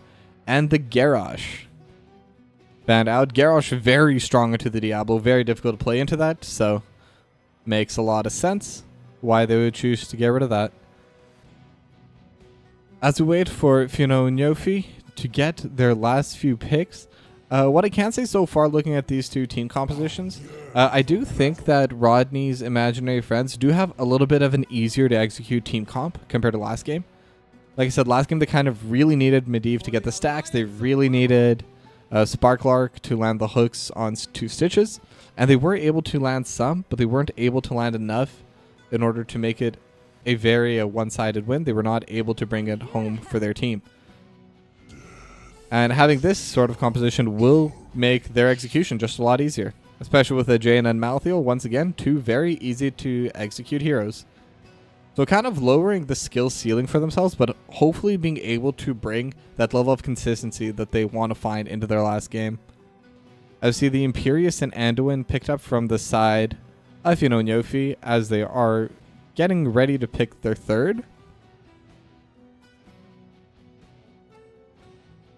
And the Garrosh banned out. Garrosh very strong into the Diablo. Very difficult to play into that. So makes a lot of sense why they would choose to get rid of that. As we wait for Fino and Ñofi to get their last few picks, what I can say so far looking at these two team compositions, I do think that Rodney's imaginary friends do have a little bit of an easier to execute team comp compared to last game. Like I said, last game they kind of really needed Medivh to get the stacks. They really needed Sparklark to land the hooks on two Stitches. And they were able to land some, but they weren't able to land enough in order to make it a very one-sided win. They were not able to bring it home for their team. And having this sort of composition will make their execution just a lot easier. Especially with a Jaina and Malthael, once again, two very easy to execute heroes. So kind of lowering the skill ceiling for themselves, but hopefully being able to bring that level of consistency that they want to find into their last game. I see the Imperius and Anduin picked up from the side of Fino and Ñofi as they are getting ready to pick their third.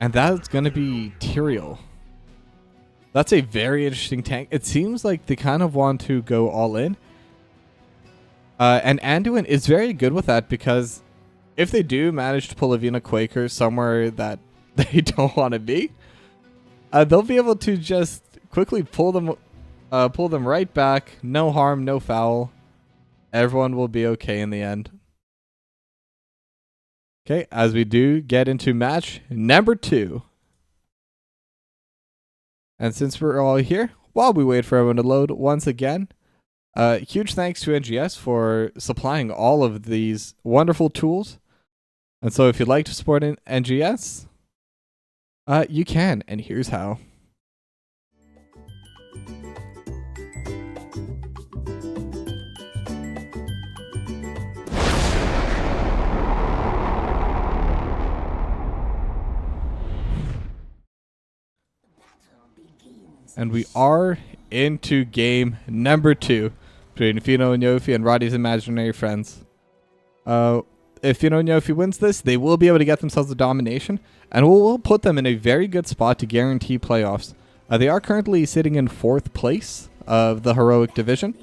And that's going to be Tyrael. That's a very interesting tank. It seems like they kind of want to go all in. And Anduin is very good with that because if they do manage to pull a Vina Quaker somewhere that they don't want to be, they'll be able to just quickly pull them right back. No harm, no foul. Everyone will be okay in the end. Okay, as we do get into match number 2. And since we're all here, while we wait for everyone to load once again, huge thanks to NGS for supplying all of these wonderful tools. And so if you'd like to support NGS, you can, and here's how. And we are into game number 2 between Fino and Ñofi and Rodney's imaginary friends. If Fino and Ñofi wins this, they will be able to get themselves a domination, and we'll put them in a very good spot to guarantee playoffs. They are currently sitting in 4th place of the heroic division.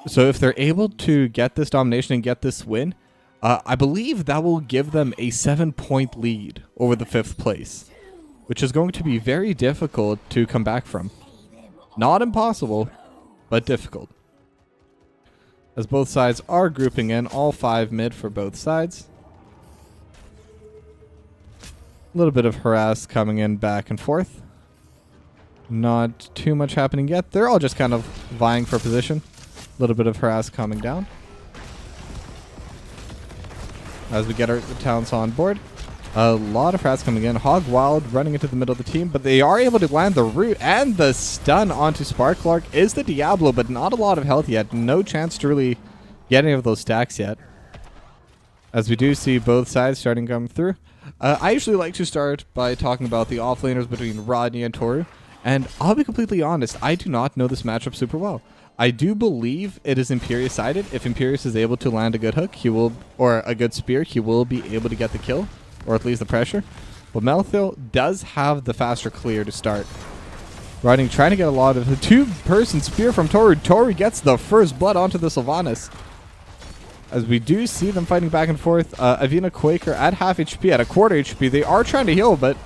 So if they're able to get this domination and get this win, I believe that will give them a 7-point lead over the 5th place, which is going to be very difficult to come back from. Not impossible, but difficult. As both sides are grouping in, all 5 mid for both sides. A little bit of harass coming in back and forth. Not too much happening yet. They're all just kind of vying for position. A little bit of harass coming down. As we get our talents on board. A lot of harass coming in. Hog Wild running into the middle of the team, but they are able to land the root and the stun onto Sparklark is the Diablo, but not a lot of health yet. No chance to really get any of those stacks yet. As we do see both sides starting to come through. I usually like to start by talking about the offlaners between Rodney and Toru, and I'll be completely honest, I do not know this matchup super well. I do believe it is Imperius sided. If Imperius is able to land a good hook, he will, or a good spear, he will be able to get the kill. Or at least the pressure. But Melthil does have the faster clear to start. Rodney trying to get a lot of the 2-person spear from Toru. Toru gets the first blood onto the Sylvanas. As we do see them fighting back and forth. Avina Quaker at half HP, at a quarter HP. They are trying to heal, but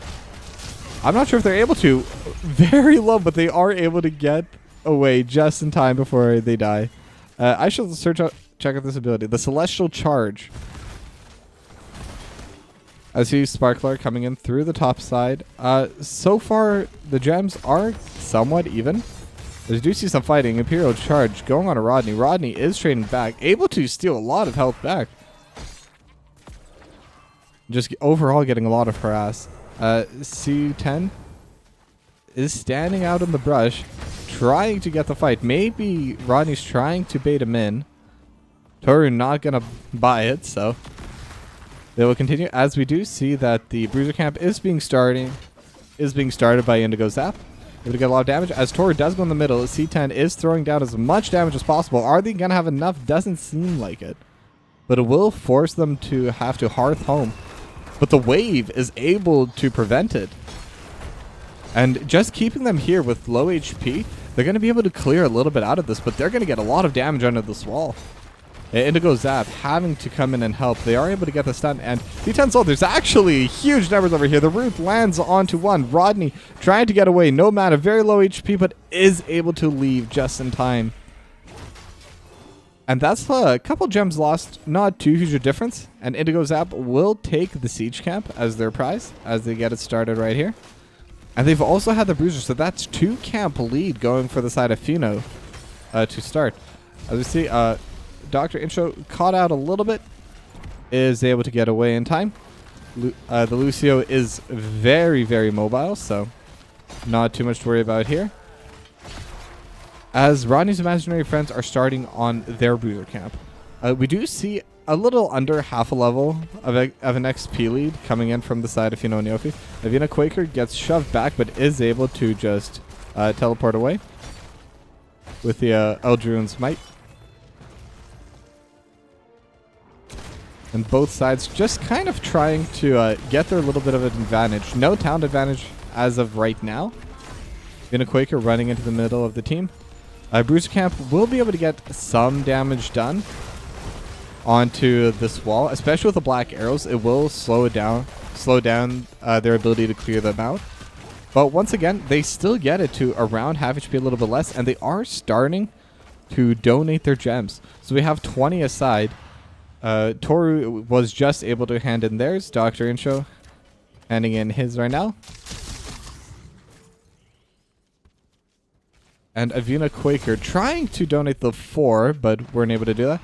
I'm not sure if they're able to. Very low, but they are able to get away just in time before they die. I should check out this ability. The Celestial Charge. I see Sparkler coming in through the top side. So far, the gems are somewhat even. As you do see some fighting. Imperial Charge going on to Rodney. Rodney is trading back, able to steal a lot of health back. Just overall getting a lot of harass. C10 is standing out in the brush, trying to get the fight. Maybe Rodney's trying to bait him in. Toru not going to buy it, so... They will continue, as we do see that the Bruiser Camp is being started by Indigo Zap. Able to get a lot of damage. As Toru does go in the middle, C10 is throwing down as much damage as possible. Are they going to have enough? Doesn't seem like it. But it will force them to have to hearth home. But the wave is able to prevent it. And just keeping them here with low HP, they're going to be able to clear a little bit out of this, but they're going to get a lot of damage under this wall. Indigo Zap having to come in and help. They are able to get the stun, and D10 Soul, there's actually huge numbers over here. The root lands onto one. Rodney trying to get away. No mana, very low HP, but is able to leave just in time. And that's a couple gems lost. Not too huge a difference. And Indigo Zap will take the Siege Camp as their prize as they get it started right here. And they've also had the Bruiser, so that's 2 camp lead going for the side of Fino to start. As we see, Dr. Intro caught out a little bit, is able to get away in time. The Lucio is very, very mobile, so not too much to worry about here. As Rodney's imaginary friends are starting on their Bruiser Camp, we do see a little under half a level of an XP lead coming in from the side of Fino and Ñofi. Avina Quaker gets shoved back, but is able to just teleport away with the Eldruin's Might. And both sides just kind of trying to get their little bit of an advantage. No talent advantage as of right now. Avina Quaker running into the middle of the team. Bruiser Camp will be able to get some damage done onto this wall, especially with the black arrows. It will slow down their ability to clear them out. But once again, they still get it to around half HP, a little bit less, and they are starting to donate their gems. So we have 20 aside. Toru was just able to hand in theirs. Dr. Insho handing in his right now. And Avina Quaker trying to donate the 4, but weren't able to do that.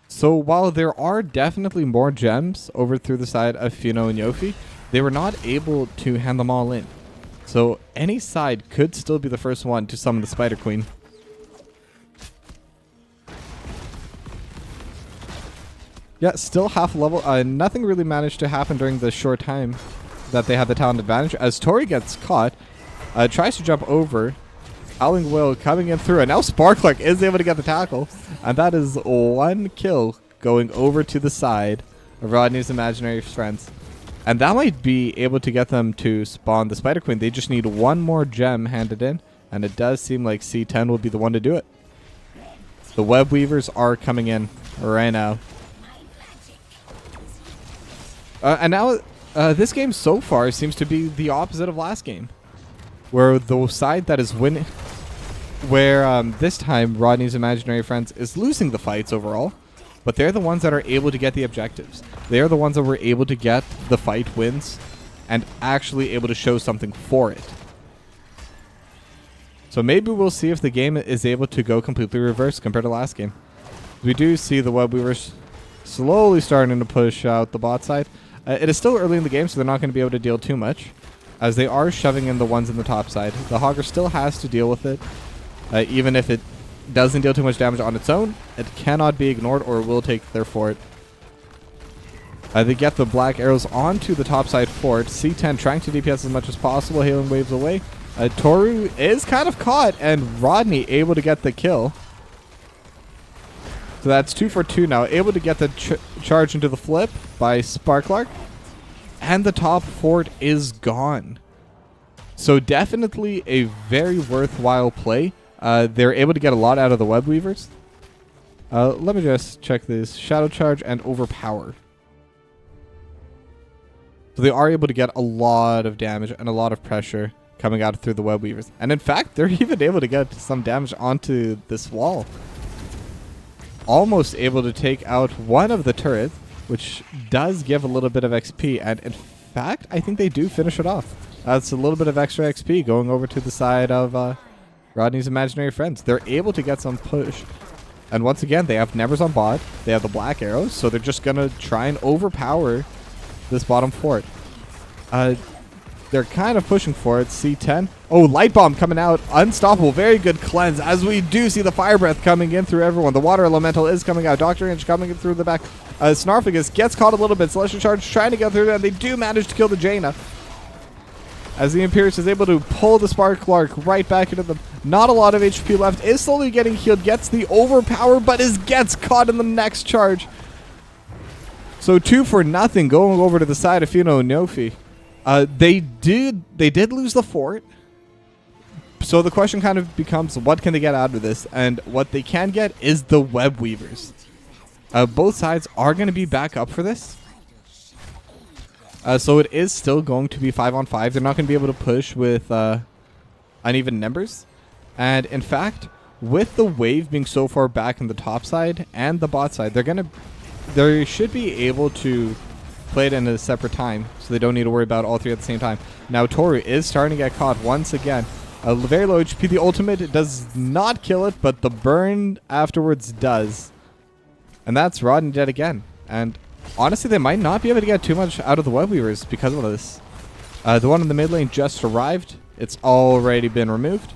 So while there are definitely more gems over through the side of Fino and Ñofi, they were not able to hand them all in. So any side could still be the first one to summon the Spider Queen. Yeah, still half level. Nothing really managed to happen during the short time that they had the talent advantage. As Tori gets caught, tries to jump over. Howling Will coming in through, and now Sparklark is able to get the tackle. And that is 1 kill going over to the side of Rodney's imaginary friends. And that might be able to get them to spawn the Spider Queen. They just need 1 more gem handed in, and it does seem like C10 will be the one to do it. The Web Weavers are coming in right now. And now this game so far seems to be the opposite of last game, where the side that is winning, where this time Rodney's imaginary friends is losing the fights overall, but they're the ones that are able to get the objectives. They're the ones that were able to get the fight wins and actually able to show something for it. So maybe we'll see if the game is able to go completely reverse compared to last game. We do see the Web Weavers slowly starting to push out the bot side. It is still early in the game, so they're not going to be able to deal too much, as they are shoving in the ones in the top side. The Hogger still has to deal with it. Even if it doesn't deal too much damage on its own, it cannot be ignored or will take their fort. They get the black arrows onto the top side fort. C10 trying to DPS as much as possible, hailing waves away. Toru is kind of caught, and Rodney able to get the kill. So that's 2 for 2 now. Able to get the charge into the flip by Sparklark. And the top fort is gone. So definitely a very worthwhile play. They're able to get a lot out of the Web Weavers. Let me just check this. Shadow Charge and Overpower. So they are able to get a lot of damage and a lot of pressure coming out through the Web Weavers. And in fact, they're even able to get some damage onto this wall. Almost able to take out one of the turrets, which does give a little bit of XP. And in fact, I think they do finish it off. That's a little bit of extra XP going over to the side of Rodney's imaginary friends. They're able to get some push. And once again, they have Nevers on bot. They have the black arrows, so they're just going to try and overpower this bottom fort. They're kind of pushing for it. C10. Oh, Light Bomb coming out. Unstoppable. Very good cleanse, as we do see the Fire Breath coming in through everyone. The Water Elemental is coming out. Dr. Inch coming in through the back. Snarfagus gets caught a little bit. Celestial Charge trying to get through, and they do manage to kill the Jaina, as the Imperius is able to pull the Sparklark right back into them. Not a lot of HP left. Is slowly getting healed. Gets the Overpower, but gets caught in the next charge. So 2 for nothing going over to the side of Fino and Ñofi. They did lose the fort. So the question kind of becomes, what can they get out of this? And what they can get is the Web Weavers. Both sides are going to be back up for this. So it is still going to be 5-on-5. They're not going to be able to push with uneven numbers. And in fact, with the wave being so far back in the top side and the bot side, they should be able to play it in a separate time, so they don't need to worry about all 3 at the same time. Now Toru is starting to get caught once again. Very low HP. The ultimate does not kill it, but the burn afterwards does. And that's Rodney dead again. And honestly, they might not be able to get too much out of the Web Weavers because of this. The one in the mid lane just arrived. It's already been removed.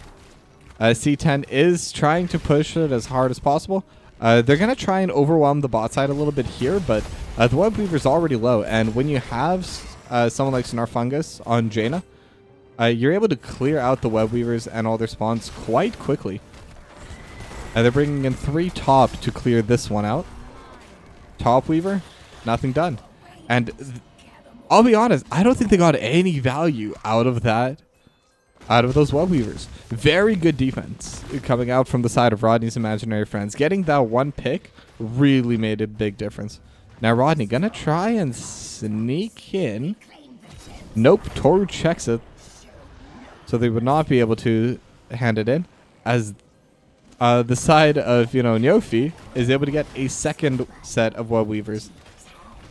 C10 is trying to push it as hard as possible. They're going to try and overwhelm the bot side a little bit here, but the Web Weaver's already low. And when you have someone like Snarfungus on Jaina, you're able to clear out the Web Weavers and all their spawns quite quickly. They're bringing in 3 top to clear this one out. Top Weaver, nothing done. And I'll be honest, I don't think they got any value out of that out of those web weavers. Very good defense coming out from the side of Rodney's imaginary friends. Getting that one pick really made a big difference. Now Rodney gonna try and sneak in. Nope, Toru checks it. So they would not be able to hand it in, as the side of, Ñofi is able to get a second set of web weavers.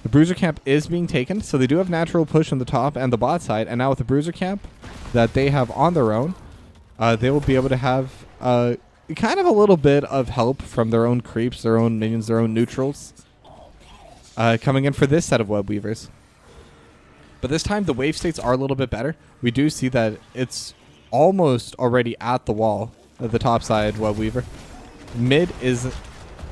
The bruiser camp is being taken, so they do have natural push on the top and the bot side, and now with the bruiser camp that they have on their own, they will be able to have kind of a little bit of help from their own creeps, their own minions, their own neutrals coming in for this set of web weavers. But this time the wave states are a little bit better. We do see that it's almost already at the wall of the top side web weaver. Mid is,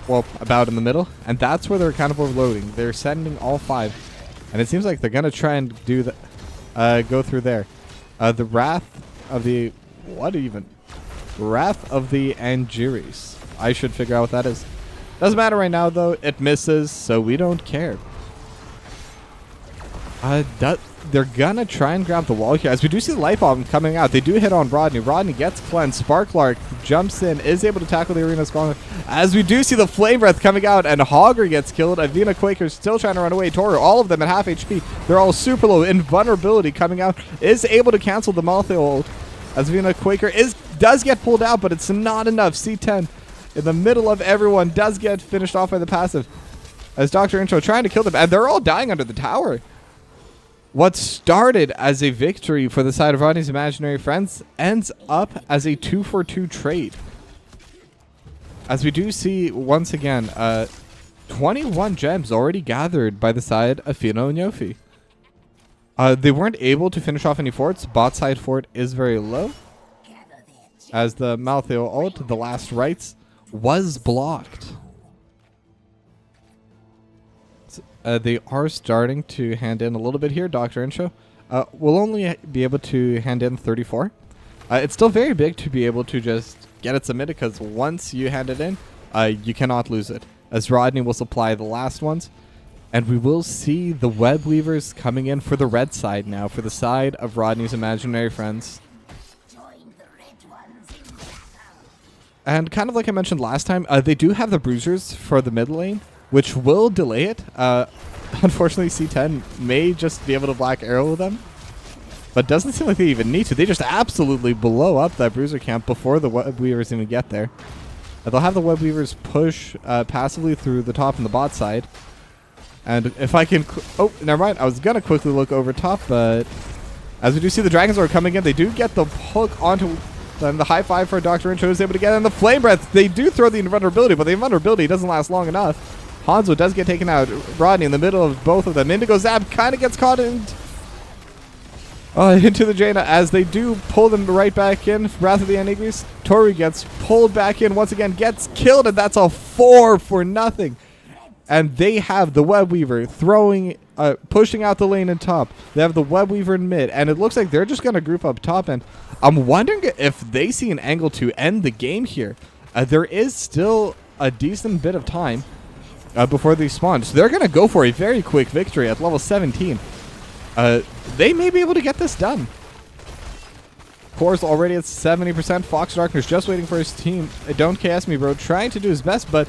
well, about in the middle, and that's where they're kind of overloading. They're sending all 5, and it seems like they're gonna try and do that, go through there. The Wrath of the Wrath of the Angiris. I should figure out what that is. Doesn't matter right now though. It misses, so we don't care. They're gonna try and grab the wall here, as we do see the light bomb coming out. They do hit on Rodney. Rodney gets cleansed. Sparklark jumps in, is able to tackle the arena scholar, as we do see the flame breath coming out, and Hogger gets killed. Avina Quaker still trying to run away. Toru, all of them at half HP. They're all super low. Invulnerability coming out, is able to cancel the Maltheo ult, as Avina Quaker does get pulled out, but it's not enough. C10 in the middle of everyone does get finished off by the passive, as Dr. Intro trying to kill them, and they're all dying under the tower. What started as a victory for the side of Rodney's imaginary friends ends up as a 2-for-2 trade. As we do see, once again, 21 gems already gathered by the side of Fino and Ñofi. They weren't able to finish off any forts. Bot side fort is very low, as the Maltheo ult, the last rites, was blocked. They are starting to hand in a little bit here. Dr. Intro will only be able to hand in 34. It's still very big to be able to just get it submitted, because once you hand it in, you cannot lose it, as Rodney will supply the last ones. And we will see the web weavers coming in for the red side now, for the side of Rodney's imaginary friends. And kind of like I mentioned last time, they do have the bruisers for the mid lane, which will delay it. Unfortunately, C10 may just be able to black arrow them, but doesn't seem like they even need to. They just absolutely blow up that bruiser camp before the web weavers even get there. They'll have the web weavers push passively through the top and the bot side. And if I can... oh, never mind. I was going to quickly look over top, but as we do see the Dragon's Roar coming in, they do get the hook onto... then the high five for Dr. Intro is able to get in. The Flame Breath, they do throw the invulnerability, but the invulnerability doesn't last long enough. Hanzo does get taken out. Rodney in the middle of both of them. Indigo Zap kind of gets caught into the Jaina, as they do pull them right back in. Wrath of the Anigris. Tori gets pulled back in once again, gets killed, and that's a 4 for nothing. And they have the Web Weaver throwing, pushing out the lane in top. They have the Web Weaver in mid, and it looks like they're just going to group up top. And I'm wondering if they see an angle to end the game here. There is still a decent bit of time before they spawn. So they're going to go for a very quick victory at level 17. They may be able to get this done. Core's already at 70%. Fox Darkness just waiting for his team. Don't KS me, bro. Trying to do his best, but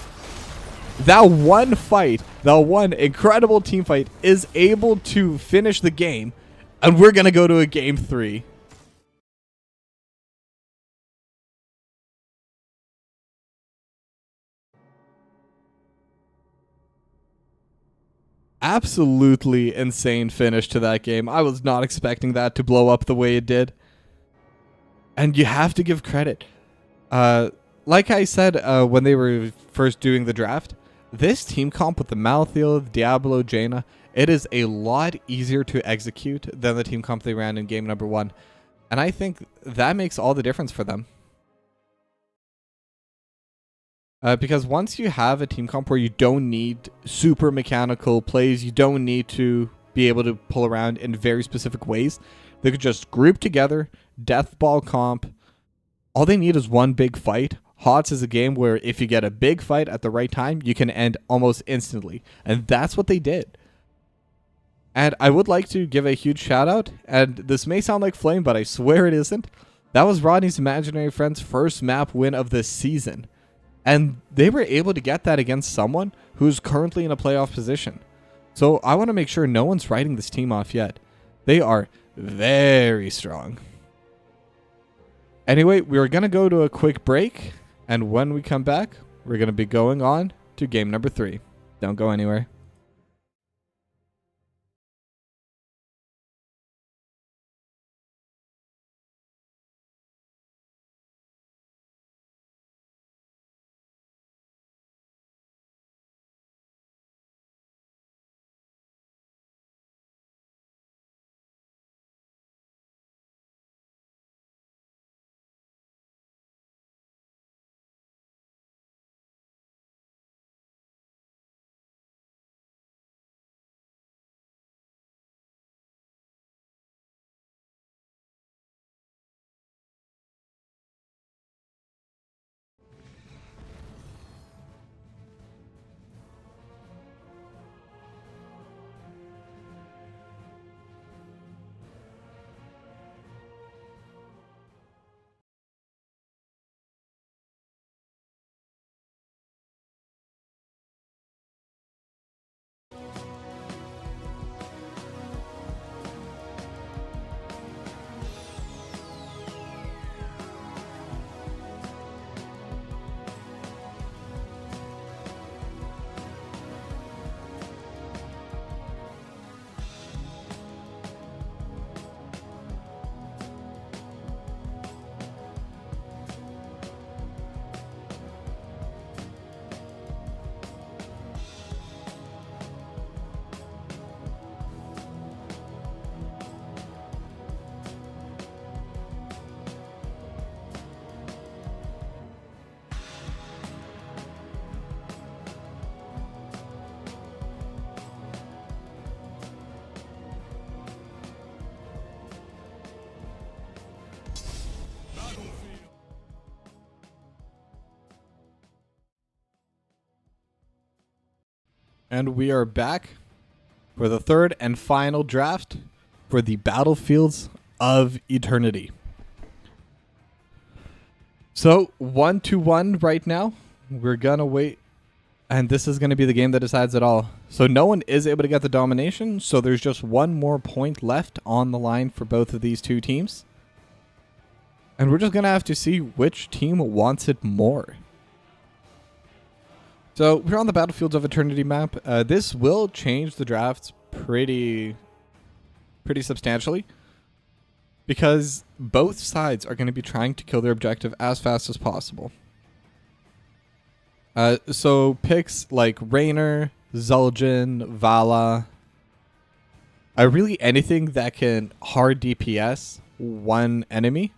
that one fight, that one incredible team fight, is able to finish the game. And we're going to go to a game 3. Absolutely insane finish to that game. I was not expecting that to blow up the way it did. And you have to give credit. Like I said when they were first doing the draft, this team comp with the Maltheo, Diablo, Jaina, it is a lot easier to execute than the team comp they ran in game number 1. And I think that makes all the difference for them. Because once you have a team comp where you don't need super mechanical plays, you don't need to be able to pull around in very specific ways, they could just group together, death ball comp. All they need is one big fight. HOTS is a game where if you get a big fight at the right time, you can end almost instantly. And that's what they did. And I would like to give a huge shout out, and this may sound like flame, but I swear it isn't, That was Rodney's Imaginary Friends' first map win of the season. And they were able to get that against someone who's currently in a playoff position. So I want to make sure no one's writing this team off yet. They are very strong. Anyway, we're going to go to a quick break. And when we come back, we're going to be going on to game number 3. Don't go anywhere. And we are back for the third and final draft for the Battlefields of Eternity. So 1-1 right now. We're going to wait. And this is going to be the game that decides it all. So no one is able to get the domination. So there's just one more point left on the line for both of these two teams. And we're just going to have to see which team wants it more. So we're on the Battlefields of Eternity map. This will change the drafts pretty substantially, because both sides are going to be trying to kill their objective as fast as possible. So picks like Raynor, Zul'jin, Vala, really anything that can hard DPS one enemy,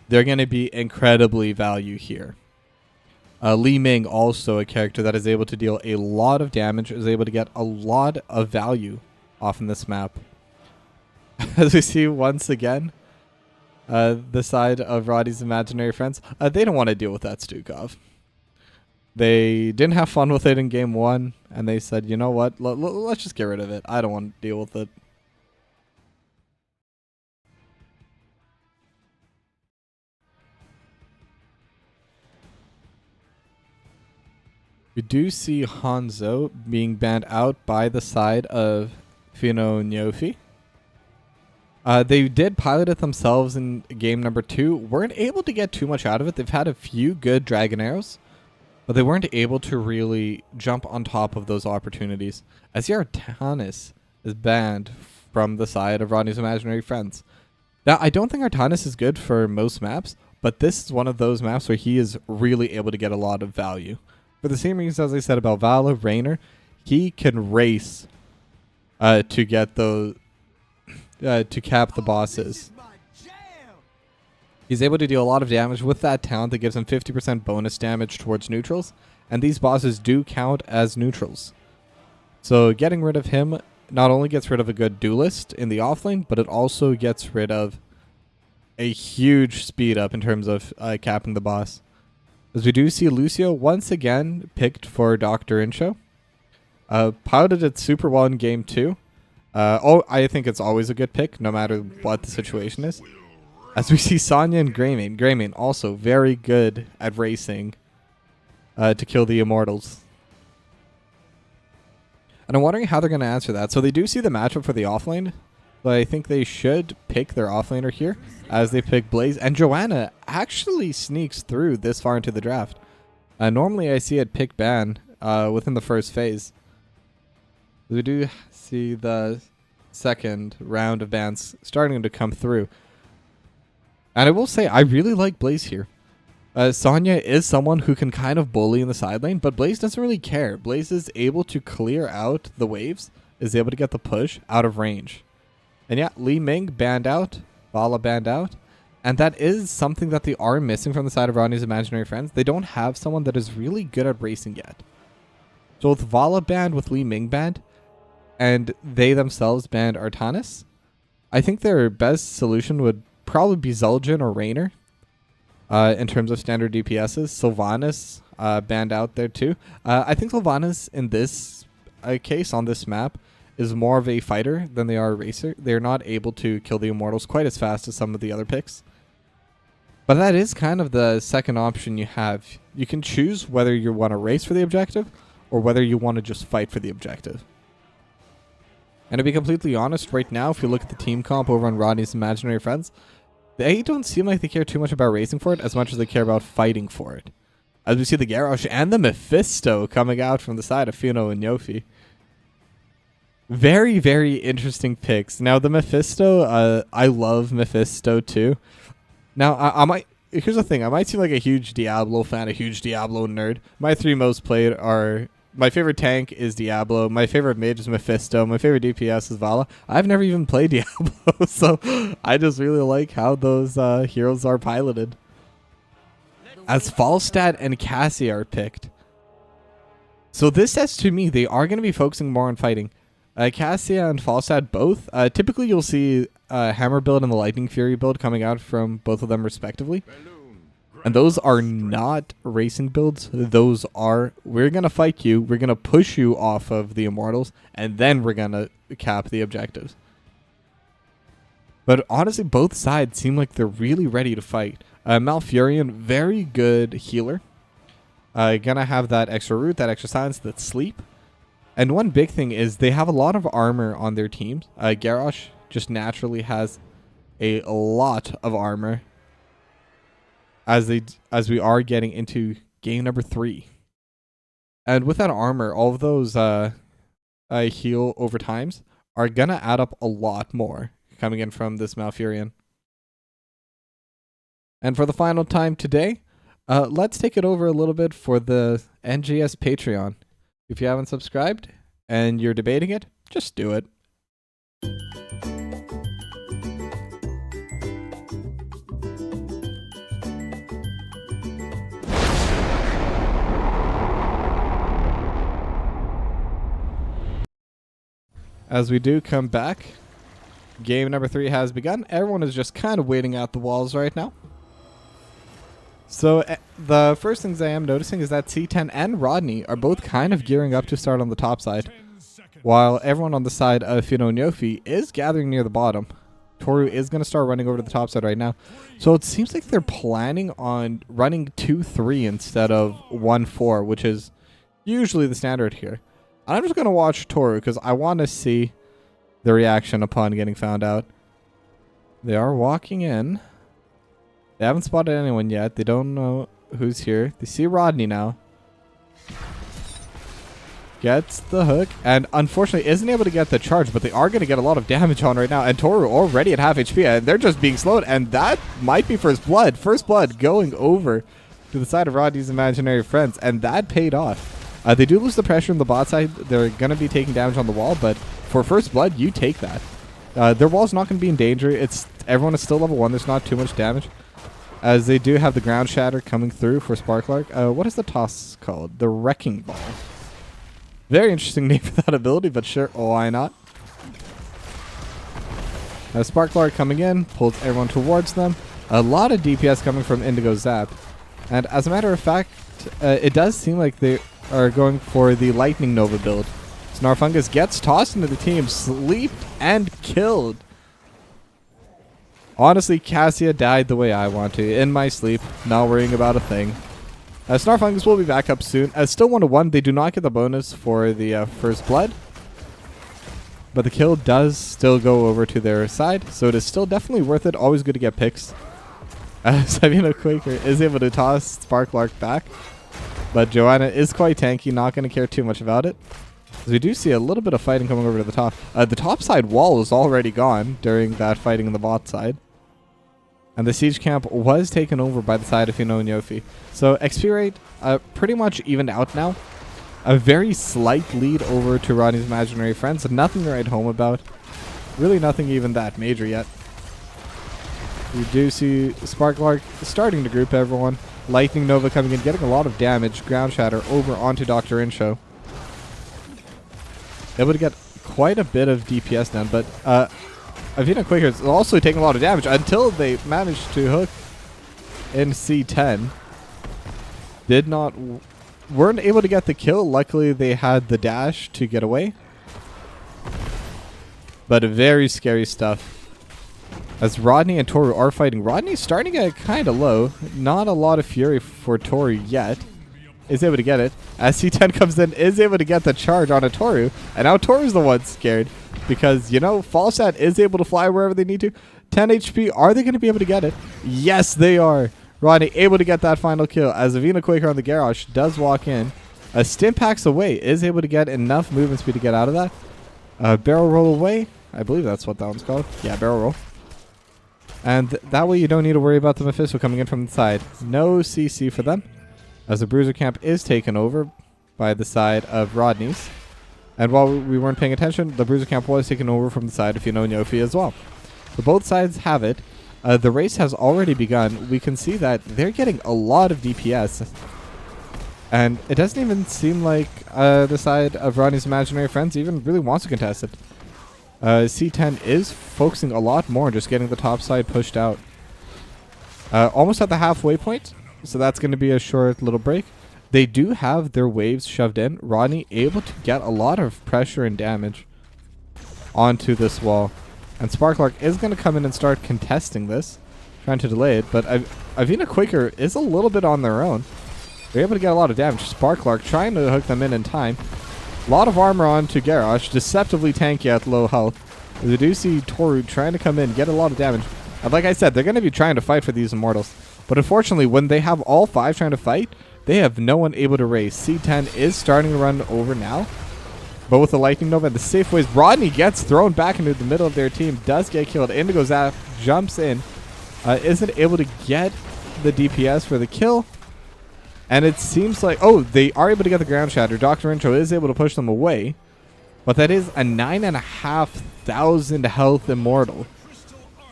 they're going to be incredibly value here. Li Ming, also a character that is able to deal a lot of damage, is able to get a lot of value off in this map. As we see once again, the side of Roddy's Imaginary Friends, they don't want to deal with that Stukov. They didn't have fun with it in game 1, and they said, you know what, let's just get rid of it. I don't want to deal with it. We do see Hanzo being banned out by the side of Fino and Ñofi. They did pilot it themselves in game number 2. Weren't able to get too much out of it. They've had a few good dragon arrows, but they weren't able to really jump on top of those opportunities. As Artanis is banned from the side of Rodney's Imaginary Friends. Now, I don't think Artanis is good for most maps, but this is one of those maps where he is really able to get a lot of value. For the same reasons as I said about Vala, Raynor, he can race to get those, to cap the bosses. He's able to deal a lot of damage with that talent that gives him 50% bonus damage towards neutrals, and these bosses do count as neutrals. So getting rid of him not only gets rid of a good duelist in the offlane, but it also gets rid of a huge speed up in terms of capping the boss. As we do see Lucio once again picked for Dr. Incho. Piloted it super well in game 2. I think it's always a good pick, no matter what the situation is. As we see Sonya and Greymane. Greymane also very good at racing to kill the Immortals. And I'm wondering how they're going to answer that. So they do see the matchup for the offlane, but I think they should pick their offlaner here as they pick Blaze. And Joanna actually sneaks through this far into the draft. Normally I see it pick ban within the first phase. We do see the second round of bans starting to come through. And I will say, I really like Blaze here. Sonya is someone who can kind of bully in the side lane, but Blaze doesn't really care. Blaze is able to clear out the waves, is able to get the push out of range. And yeah, Li Ming banned out, Vala banned out, and that is something that they are missing from the side of Rodney's Imaginary Friends. They don't have someone that is really good at racing yet. So with Vala banned, with Li Ming banned, and they themselves banned Artanis, I think their best solution would probably be Zul'jin or Raynor. In terms of standard DPSs, Sylvanas banned out there too. I think Sylvanas in this case on this map is more of a fighter than they are a racer. They're not able to kill the Immortals quite as fast as some of the other picks. But that is kind of the second option you have. You can choose whether you want to race for the objective or whether you want to just fight for the objective. And to be completely honest, right now, if you look at the team comp over on Rodney's Imaginary Friends, they don't seem like they care too much about racing for it as much as they care about fighting for it. As we see the Garrosh and the Mephisto coming out from the side of Fino and Ñofi. Very, very interesting picks. Now, the Mephisto, I love Mephisto too. Now, I might... Here's the thing. I might seem like a huge Diablo fan, a huge Diablo nerd. My three most played are... My favorite tank is Diablo. My favorite mage is Mephisto. My favorite DPS is Vala. I've never even played Diablo, so I just really like how those heroes are piloted. As Falstad and Cassia are picked. So this says to me they are going to be focusing more on fighting. Cassia and Falstad both. Typically you'll see Hammer build and the Lightning Fury build coming out from both of them respectively. And those are not racing builds. Those are, we're going to fight you, we're going to push you off of the Immortals, and then we're going to cap the objectives. But honestly, both sides seem like they're really ready to fight. Malfurion, very good healer. Gonna have that extra root, that extra silence, that sleep. And one big thing is they have a lot of armor on their teams. Garrosh just naturally has a lot of armor. As we are getting into game number 3. And with that armor, all of those heal over times are going to add up a lot more coming in from this Malfurion. And for the final time today, let's take it over a little bit for the NGS Patreon. If you haven't subscribed and you're debating it, just do it. As we do come back, game number 3 has begun. Everyone is just kind of waiting out the walls right now. So the first things I am noticing is that C10 and Rodney are both kind of gearing up to start on the top side, while everyone on the side of Fino and Ñofi is gathering near the bottom. Toru is going to start running over to the top side right now. So it seems like they're planning on running 2-3 instead of 1-4, which is usually the standard here. I'm just going to watch Toru because I want to see the reaction upon getting found out. They are walking in. They haven't spotted anyone yet. They don't know who's here. They see Rodney now. Gets the hook and unfortunately isn't able to get the charge, but they are going to get a lot of damage on right now. And Toru already at half HP and they're just being slowed, and that might be first blood. First blood going over to the side of Rodney's Imaginary Friends, and that paid off. They do lose the pressure on the bot side. They're going to be taking damage on the wall, but for first blood, you take that. Their wall's not going to be in danger. Everyone is still level 1. There's not too much damage. As they do have the ground shatter coming through for Sparklark. What is the toss called? The Wrecking Ball. Very interesting name for that ability, but sure, why not? Sparklark coming in, pulls everyone towards them. A lot of DPS coming from Indigo Zap. And as a matter of fact, it does seem like they are going for the Lightning Nova build. Snarfungus gets tossed into the team, sleeped, and killed. Honestly, Cassia died the way I want to, in my sleep, not worrying about a thing. Snarfungus will be back up soon. Still 1-1. They do not get the bonus for the first blood. But the kill does still go over to their side, so it is still definitely worth it. Always good to get picks. Sabina Quaker is able to toss Sparklark back. But Joanna is quite tanky, not going to care too much about it. As we do see a little bit of fighting coming over to the top. The top side wall is already gone during that fighting on the bot side. And the siege camp was taken over by the side of Fino and Ñofi. So XP rate pretty much evened out now. A very slight lead over to Rodney's imaginary friends. Nothing to write home about. Really nothing even that major yet. We do see Sparklark starting to group everyone. Lightning Nova coming in, getting a lot of damage. Ground Shatter over onto Dr. Insho. Able to get quite a bit of DPS done, but Avina Quaker is also taking a lot of damage until they managed to hook in C10. Weren't able to get the kill. Luckily, they had the dash to get away. But very scary stuff. As Rodney and Toru are fighting. Rodney's starting to get kind of low. Not a lot of fury for Toru yet. Is able to get it. As C10 comes in, is able to get the charge on a Toru. And now Toru's the one scared. Because, you know, Falstad is able to fly wherever they need to. 10 HP. Are they going to be able to get it? Yes, they are. Rodney able to get that final kill. As Avina Quaker on the garage does walk in. A Stimpaks away. Is able to get enough movement speed to get out of that. Barrel roll away. I believe that's what that one's called. Yeah, barrel roll. And that way you don't need to worry about the Mephisto coming in from the side. No CC for them. As the Bruiser camp is taken over by the side of Rodney's. And while we weren't paying attention, the Bruiser camp was taken over from the side of Fino and Ñofi as well. So both sides have it. The race has already begun. We can see that they're getting a lot of DPS. And it doesn't even seem like the side of Rodney's imaginary friends even really wants to contest it. C10 is focusing a lot more on just getting the top side pushed out. Almost at the halfway point. So that's going to be a short little break. They do have their waves shoved in. Rodney able to get a lot of pressure and damage onto this wall. And Sparklark is going to come in and start contesting this. Trying to delay it. But Avina Quaker is a little bit on their own. They're able to get a lot of damage. Sparklark trying to hook them in time. A lot of armor onto Garrosh. Deceptively tanky at low health. We do see Toru trying to come in, get a lot of damage. And like I said, they're going to be trying to fight for these immortals. But unfortunately, when they have all five trying to fight, they have no one able to race. C10 is starting to run over now. But with the Lightning Nova and the safe ways, Rodney gets thrown back into the middle of their team. Does get killed. Indigo Zap jumps in. Isn't able to get the DPS for the kill. And it seems like... Oh, they are able to get the ground shatter. Dr. Intro is able to push them away. But that is a 9,500 health immortal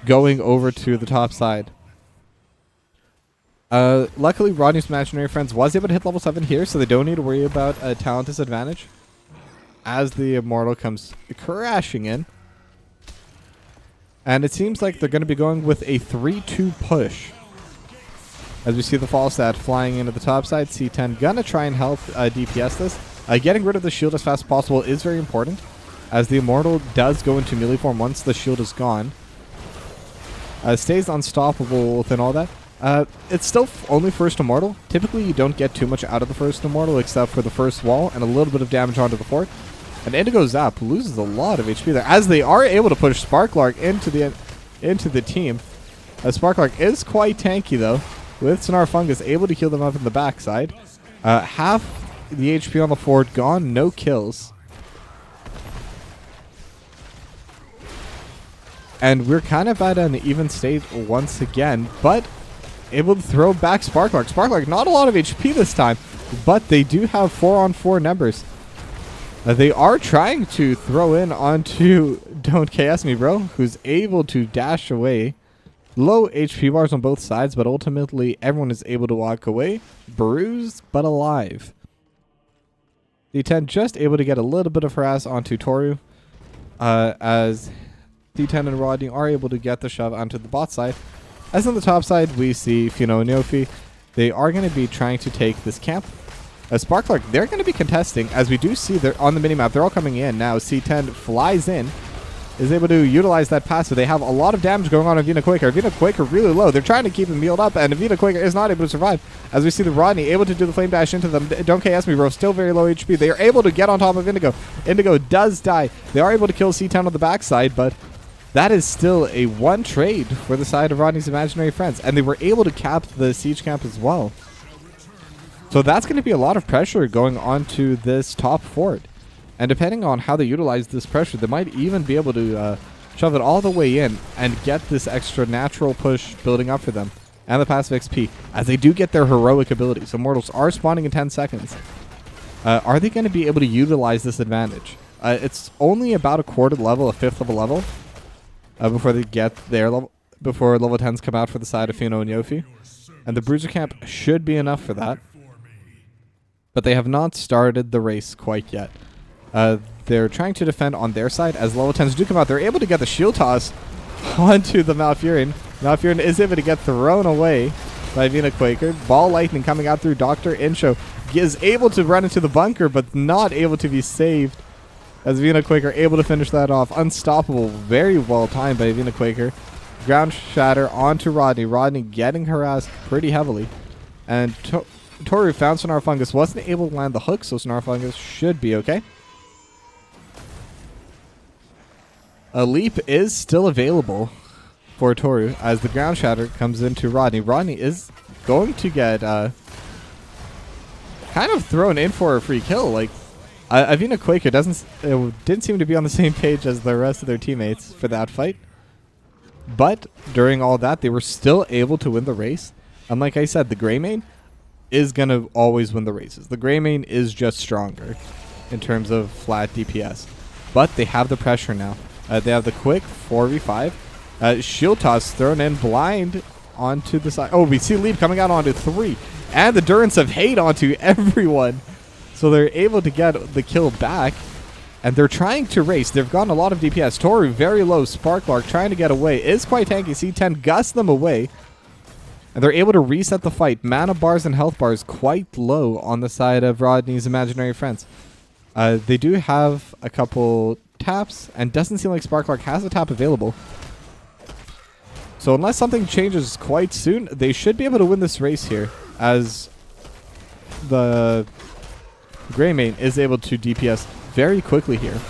going over to the top side. Luckily, Rodney's imaginary friends was able to hit level 7 here, so they don't need to worry about a talent disadvantage as the immortal comes crashing in. And it seems like they're going to be going with a 3-2 push. As we see the Falstad flying into the top side, C10 gonna try and help DPS this. Getting rid of the shield as fast as possible is very important, as the immortal does go into melee form once the shield is gone. Stays unstoppable within all that. It's still only first immortal. Typically, you don't get too much out of the first immortal except for the first wall and a little bit of damage onto the fort. And Indigo Zap loses a lot of HP there, as they are able to push Sparklark into the team. Sparklark is quite tanky though, with Snarfungus able to heal them up in the backside. Half the HP on the fort gone, no kills. And we're kind of at an even state once again, but able to throw back Sparklark. Sparklark, not a lot of HP this time, but they do have 4-on-4 numbers. They are trying to throw in onto Don't KS Me Bro, who's able to dash away. Low HP bars on both sides, but ultimately everyone is able to walk away, bruised but alive. D10 just able to get a little bit of harass onto Toru, as D10 and Rodney are able to get the shove onto the bot side. As on the top side, we see Fino and Ñofi. They are going to be trying to take this camp. Sparklark, they're going to be contesting, as we do see they're on the minimap. They're all coming in now. C10 flies in, is able to utilize that passive. They have a lot of damage going on Avina Quaker. Avina Quaker really low. They're trying to keep him healed up, and Avina Quaker is not able to survive. As we see the Rodney able to do the flame dash into them. Don't KS me, bro. Still very low HP. They are able to get on top of Indigo. Indigo does die. They are able to kill C10 on the backside, but that is still a one trade for the side of Rodney's imaginary friends, and they were able to cap the siege camp as well. So that's going to be a lot of pressure going onto this top fort. And depending on how they utilize this pressure, they might even be able to shove it all the way in and get this extra natural push building up for them. And the passive XP, as they do get their heroic abilities. Immortals are spawning in 10 seconds. Are they going to be able to utilize this advantage? It's only about a quarter level, a fifth of a level, before they get their level, before level 10s come out for the side of Fino and Ñofi. And the Bruiser Camp should be enough for that. But they have not started the race quite yet. They're trying to defend on their side. As level 10s do come out, they're able to get the shield toss onto the Malfurion. Malfurion is able to get thrown away by Avina Quaker. Ball lightning coming out through Dr. Insho. Is able to run into the bunker, but not able to be saved. As Avina Quaker able to finish that off. Unstoppable. Very well timed by Avina Quaker. Ground shatter onto Rodney. Rodney getting harassed pretty heavily. And Toru found Sonar Fungus. Wasn't able to land the hook, so Sonar Fungus should be okay. A leap is still available for Toru as the ground shatter comes into Rodney. Rodney is going to get kind of thrown in for a free kill. Like Avina Quaker didn't seem to be on the same page as the rest of their teammates for that fight. But during all that, they were still able to win the race. And like I said, the Greymane is going to always win the races. The Greymane is just stronger in terms of flat DPS. But they have the pressure now. They have the quick 4v5. Shield toss thrown in blind onto the side. Oh, we see Leap coming out onto 3. And the Durance of Hate onto everyone. So they're able to get the kill back. And they're trying to race. They've gotten a lot of DPS. Toru very low. Sparklark trying to get away. Is quite tanky. C10 gusts them away. And they're able to reset the fight. Mana bars and health bars quite low on the side of Rodney's imaginary friends. They do have a couple taps, and doesn't seem like Sparklark has a tap available. So unless something changes quite soon, they should be able to win this race here, as the Greymane is able to DPS very quickly here.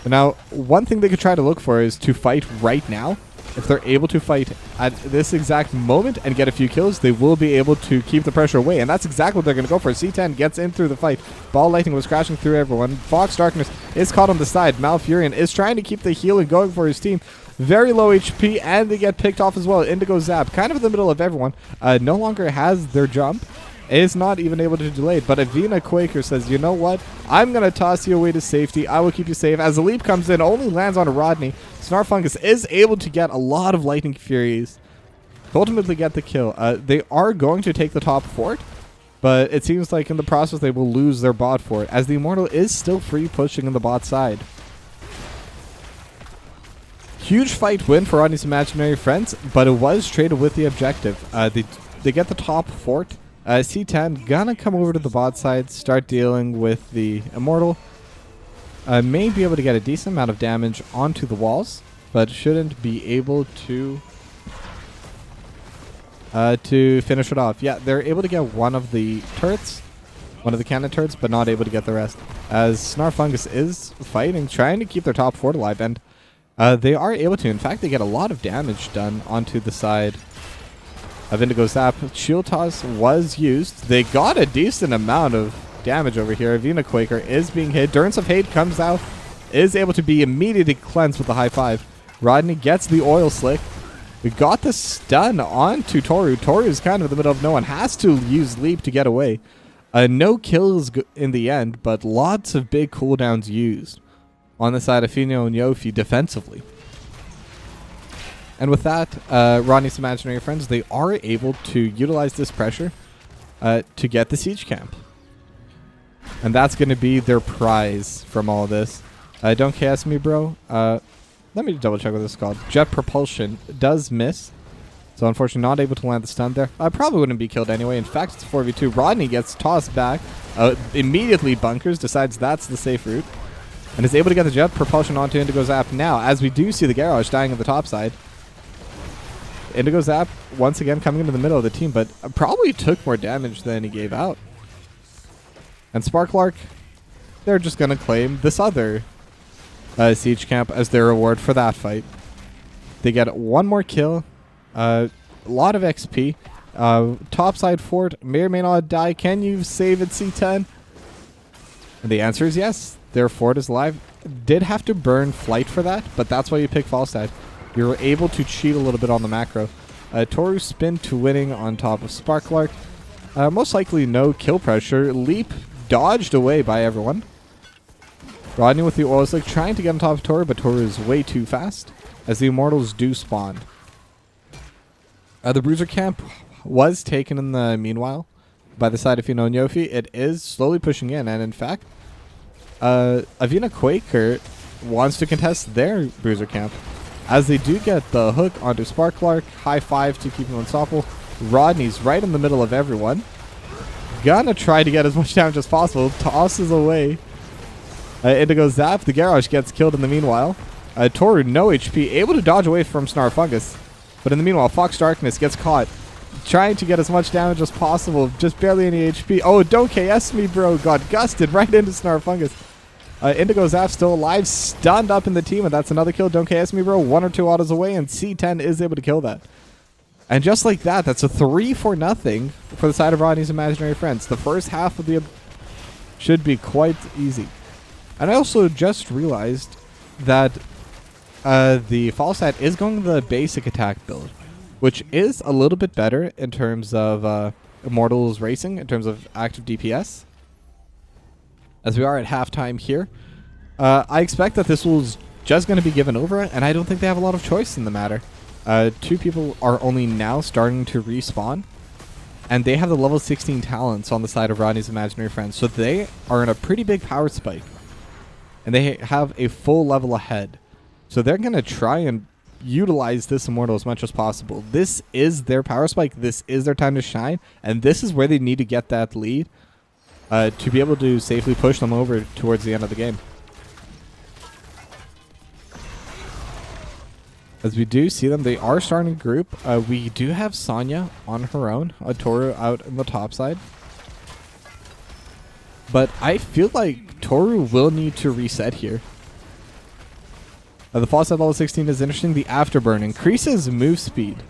Now, one thing they could try to look for is to fight right now. If they're able to fight at this exact moment and get a few kills, they will be able to keep the pressure away. And that's exactly what they're going to go for. C10 gets in through the fight. Ball lightning was crashing through everyone. Fox Darkness is caught on the side. Malfurion is trying to keep the healing going for his team. Very low HP, and they get picked off as well. Indigo Zap, kind of in the middle of everyone. No longer has their jump. Is not even able to delay it. But Avina Quaker says, you know what? I'm going to toss you away to safety. I will keep you safe. As the leap comes in, only lands on a Rodney. Sonar Fungus is able to get a lot of Lightning Furies. Ultimately get the kill. They are going to take the top fort. But it seems like in the process they will lose their bot fort. As the Immortal is still free pushing in the bot side. Huge fight win for Rodney's imaginary friends. But it was traded with the objective. They get the top fort. C10 gonna come over to the bot side, start dealing with the Immortal. May be able to get a decent amount of damage onto the walls, but shouldn't be able to finish it off. Yeah, they're able to get one of the turrets, one of the cannon turrets, but not able to get the rest. As Sonar Fungus is fighting, trying to keep their top fort alive, and they are able to. In fact, they get a lot of damage done onto the side of Indigo Zap. Shield Toss was used. They got a decent amount of damage over here. Avina Quaker is being hit. Durance of Hate comes out, is able to be immediately cleansed with the high five. Rodney gets the oil slick. We got the stun onto Toru. Toru is kind of in the middle of no one. Has to use Leap to get away. No kills in the end, but lots of big cooldowns used on the side of Fino and Ñofi defensively. And with that, Rodney's imaginary friends, they are able to utilize this pressure to get the siege camp. And that's going to be their prize from all this. Don't KS me, bro. Let me double check what this is called. Jet Propulsion does miss. So unfortunately not able to land the stun there. I probably wouldn't be killed anyway. In fact, it's 4v2. Rodney gets tossed back. Immediately bunkers. Decides that's the safe route. and is able to get the jet propulsion onto Indigo Zap now, as we do see the Garage dying on the top side. Indigo Zap once again coming into the middle of the team, but probably took more damage than he gave out. And Sparklark, they're just going to claim this other siege camp as their reward for that fight. They get one more kill, a lot of XP. Topside fort may or may not die. Can you save it, C10? And the answer is yes. Their fort is alive. Did have to burn flight for that, but that's why you pick Falstad. You're able to cheat a little bit on the macro. Toru spin to winning on top of Sparklark. Most likely no kill pressure. Leap dodged away by everyone. Rodney with the oil slick trying to get on top of Toru, but Toru is way too fast as the Immortals do spawn. The Bruiser camp was taken in the meanwhile by the side of Fino and Ñofi. It is slowly pushing in, and in fact, Avina Quaker wants to contest their Bruiser camp as they do get the hook onto Sparklark. High five to keep him unstoppable. Rodney's right in the middle of everyone. Gonna try to get as much damage as possible. Tosses away. Indigo Zap. The Garage gets killed in the meanwhile. Toru, no HP, able to dodge away from Snarfungus. But in the meanwhile, Fox Darkness gets caught. Trying to get as much damage as possible. Just barely any HP. Oh, don't KS me, bro. Got gusted right into Snarfungus. Indigo Zap still alive. Stunned up in the team. And that's another kill. Don't KS me, bro. 1 or 2 autos away. And C10 is able to kill that. And just like that, that's a 3-0 for the side of Rodney's Imaginary Friends. The first half of the should be quite easy. And I also just realized that the Falstad is going the basic attack build, which is a little bit better in terms of Immortals racing, in terms of active DPS. As we are at halftime here, I expect that this was just going to be given over, and I don't think they have a lot of choice in the matter. 2 people are only now starting to respawn, and they have the level 16 talents on the side of Rodney's Imaginary Friends, so they are in a pretty big power spike, and they have a full level ahead. So they're going to try and utilize this Immortal as much as possible. This is their power spike. This is their time to shine, and this is where they need to get that lead to be able to safely push them over towards the end of the game. As we do see them, they are starting a group. We do have Sonya on her own, Toru out in the top side. But I feel like Toru will need to reset here. The Falstad level 16 is interesting. The Afterburn increases move speed.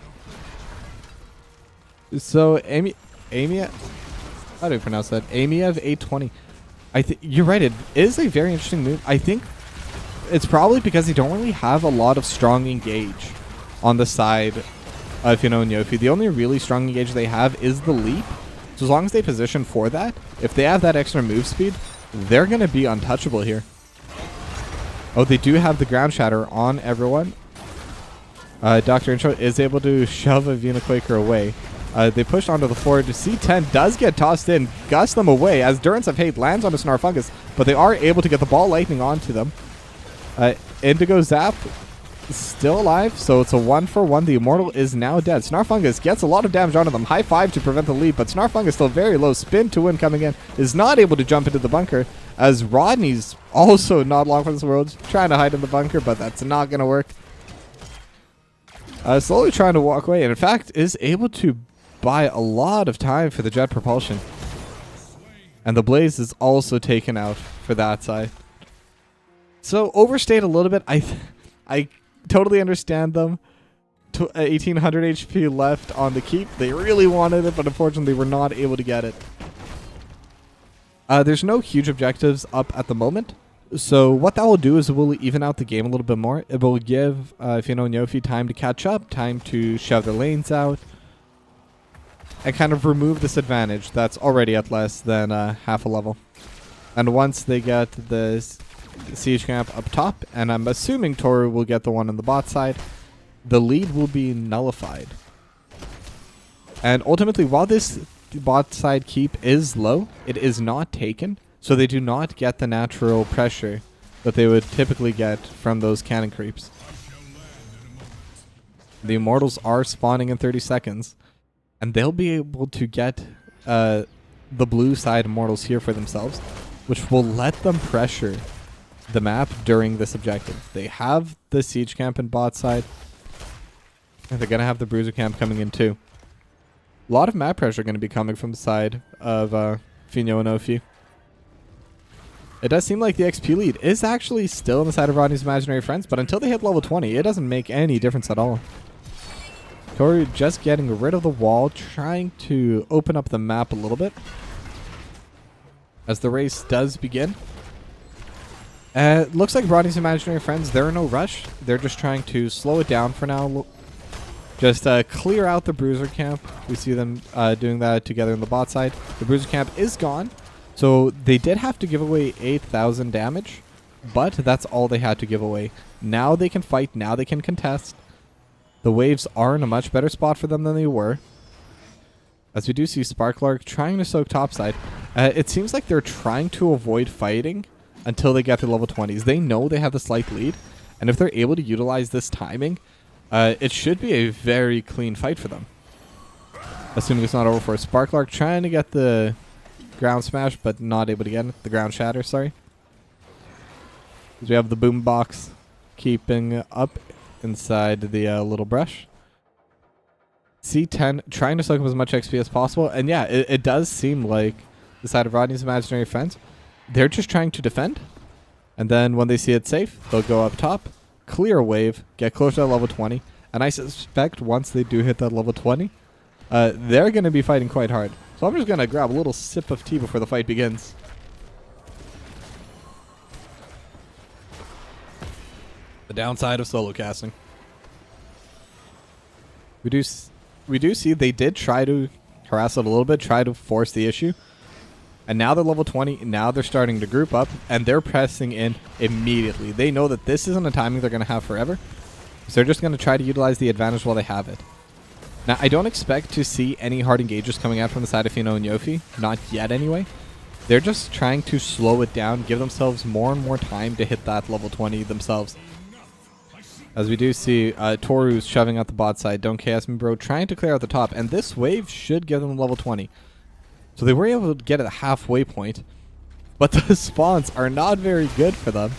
So, Amy, how do I pronounce that? Amiev 820. You're right, it is a very interesting move. I think it's probably because they don't really have a lot of strong engage on the side of Fino and Ñofi. The only really strong engage they have is the leap. So as long as they position for that, if they have that extra move speed, they're going to be untouchable here. Oh, they do have the ground shatter on everyone. Dr. Intro is able to shove Avina Quaker away. They push onto the forward. C10 does get tossed in, gust them away as Durance of Hate lands on a Snarfungus, but they are able to get the ball lightning onto them. Indigo Zap still alive, so it's a 1-for-1. The Immortal is now dead. Snarfungus gets a lot of damage onto them. High five to prevent the lead, but Snarfungus still very low. Spin to win coming in. Is not able to jump into the bunker, as Rodney's also not long for this world. Trying to hide in the bunker, but that's not going to work. Slowly trying to walk away, and in fact is able to buy a lot of time for the jet propulsion. And the Blaze is also taken out for that side. So overstayed a little bit. I totally understand them. 1800 HP left on the keep. They really wanted it, but unfortunately were not able to get it. There's no huge objectives up at the moment. So what that will do is it will even out the game a little bit more. It will give Fino and Ñofi time to catch up, time to shove their lanes out, and kind of remove this advantage that's already at less than half a level. And once they get the siege camp up top, and I'm assuming Toru will get the one on the bot side, the lead will be nullified. And ultimately, while this bot side keep is low, it is not taken, so they do not get the natural pressure that they would typically get from those cannon creeps. The Immortals are spawning in 30 seconds, and they'll be able to get the blue side Immortals here for themselves, which will let them pressure the map during this objective. They have the siege camp in bot side, and they're going to have the bruiser camp coming in too. A lot of map pressure going to be coming from the side of Fino and Ñofi. It does seem like the XP lead is actually still on the side of Rodney's imaginary friends, but until they hit level 20, it doesn't make any difference at all. Toru just getting rid of the wall, trying to open up the map a little bit as the race does begin. Looks like Rodney's imaginary friends, they're in no rush. They're just trying to slow it down for now. Just clear out the bruiser camp. We see them doing that together in the bot side. The bruiser camp is gone. So they did have to give away 8,000 damage, but that's all they had to give away. Now they can fight. Now they can contest. The waves are in a much better spot for them than they were. As we do see Sparklark trying to soak topside. It seems like they're trying to avoid fighting until they get to level 20s. They know they have the slight lead, and if they're able to utilize this timing, it should be a very clean fight for them. Assuming it's not over for Sparklark trying to get the ground smash, but not able to get it. The ground shatter, sorry. We have the boom box keeping up inside the little brush. C10 trying to soak up as much XP as possible. And yeah, it does seem like the side of Rodney's imaginary friends, they're just trying to defend. And then when they see it safe, they'll go up top, clear a wave, get closer to level 20. And I suspect once they do hit that level 20, they're going to be fighting quite hard. So I'm just going to grab a little sip of tea before the fight begins. The downside of solo casting. We do see they did try to harass it a little bit, try to force the issue. And now they're level 20. Now they're starting to group up, and they're pressing in immediately. They know that this isn't a timing they're going to have forever. So they're just going to try to utilize the advantage while they have it. Now, I don't expect to see any hard engages coming out from the side of Fino and Ñofi. Not yet, anyway. They're just trying to slow it down, give themselves more and more time to hit that level 20 themselves. As we do see Toru's shoving out the bot side, Don't Chaos Me Bro trying to clear out the top, and this wave should give them level 20. So they were able to get at the halfway point, but the spawns are not very good for them,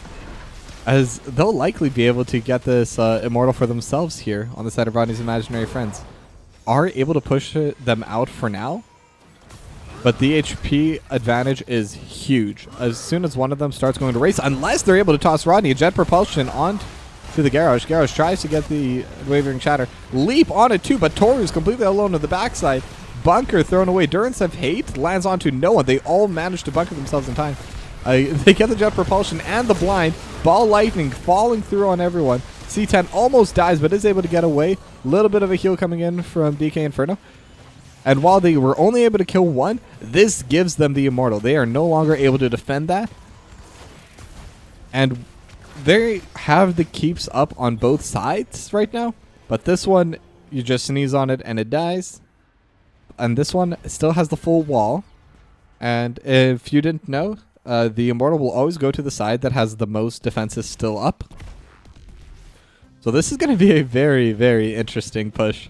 as they'll likely be able to get this immortal for themselves here on the side of Rodney's imaginary friends. Are able to push them out for now, but the HP advantage is huge as soon as one of them starts going to race, unless they're able to toss Rodney a jet propulsion on to the Garrosh. Garrosh tries to get the Wavering Shatter, leap on it too, but Toru's completely alone on the backside. Bunker thrown away. Durance of Hate lands onto no one. They all manage to bunker themselves in time. They get the jet propulsion and the blind. Ball lightning falling through on everyone. C10 almost dies, but is able to get away. Little bit of a heal coming in from DK Inferno. And while they were only able to kill one, this gives them the immortal. They are no longer able to defend that. And they have the keeps up on both sides right now. But this one, you just sneeze on it and it dies. And this one still has the full wall. And if you didn't know, the immortal will always go to the side that has the most defenses still up. So this is going to be a very, very interesting push.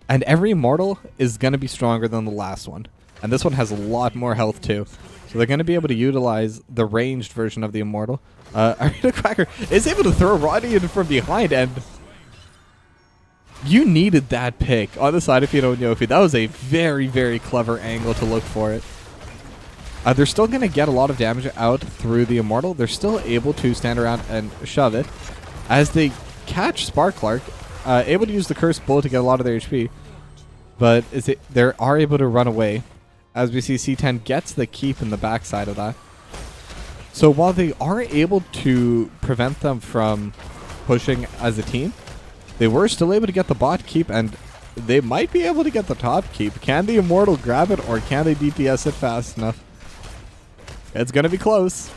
And every immortal is going to be stronger than the last one. And this one has a lot more health too. So they're going to be able to utilize the ranged version of the immortal. Arena Quacker is able to throw Rodney in from behind, and you needed that pick on the side of Fino and Ñofi. That was a very, very clever angle to look for it. They're still going to get a lot of damage out through the immortal. They're still able to stand around and shove it. As they catch Sparklark, able to use the Cursed Bullet to get a lot of their HP. But they are able to run away. As we see C10 gets the keep in the backside of that. So while they are able to prevent them from pushing as a team, they were still able to get the bot keep, and they might be able to get the top keep. Can the immortal grab it, or can they DPS it fast enough? It's going to be close.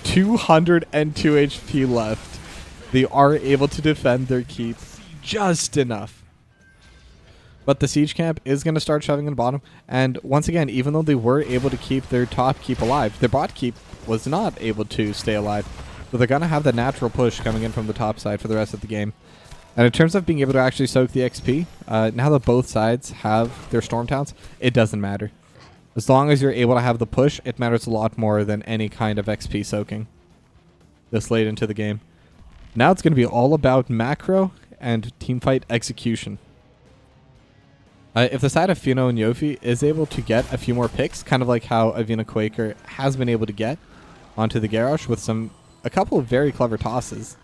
202 HP left. They are able to defend their keep just enough. But the siege camp is going to start shoving in the bottom. And once again, even though they were able to keep their top keep alive, their bot keep was not able to stay alive. So they're going to have the natural push coming in from the top side for the rest of the game. And in terms of being able to actually soak the XP, now that both sides have their Storm Towns, it doesn't matter. As long as you're able to have the push, it matters a lot more than any kind of XP soaking this late into the game. Now it's going to be all about macro and teamfight execution. If the side of Fino and Ñofi is able to get a few more picks, kind of like how Avina Quaker has been able to get onto the Garrosh with a couple of very clever tosses.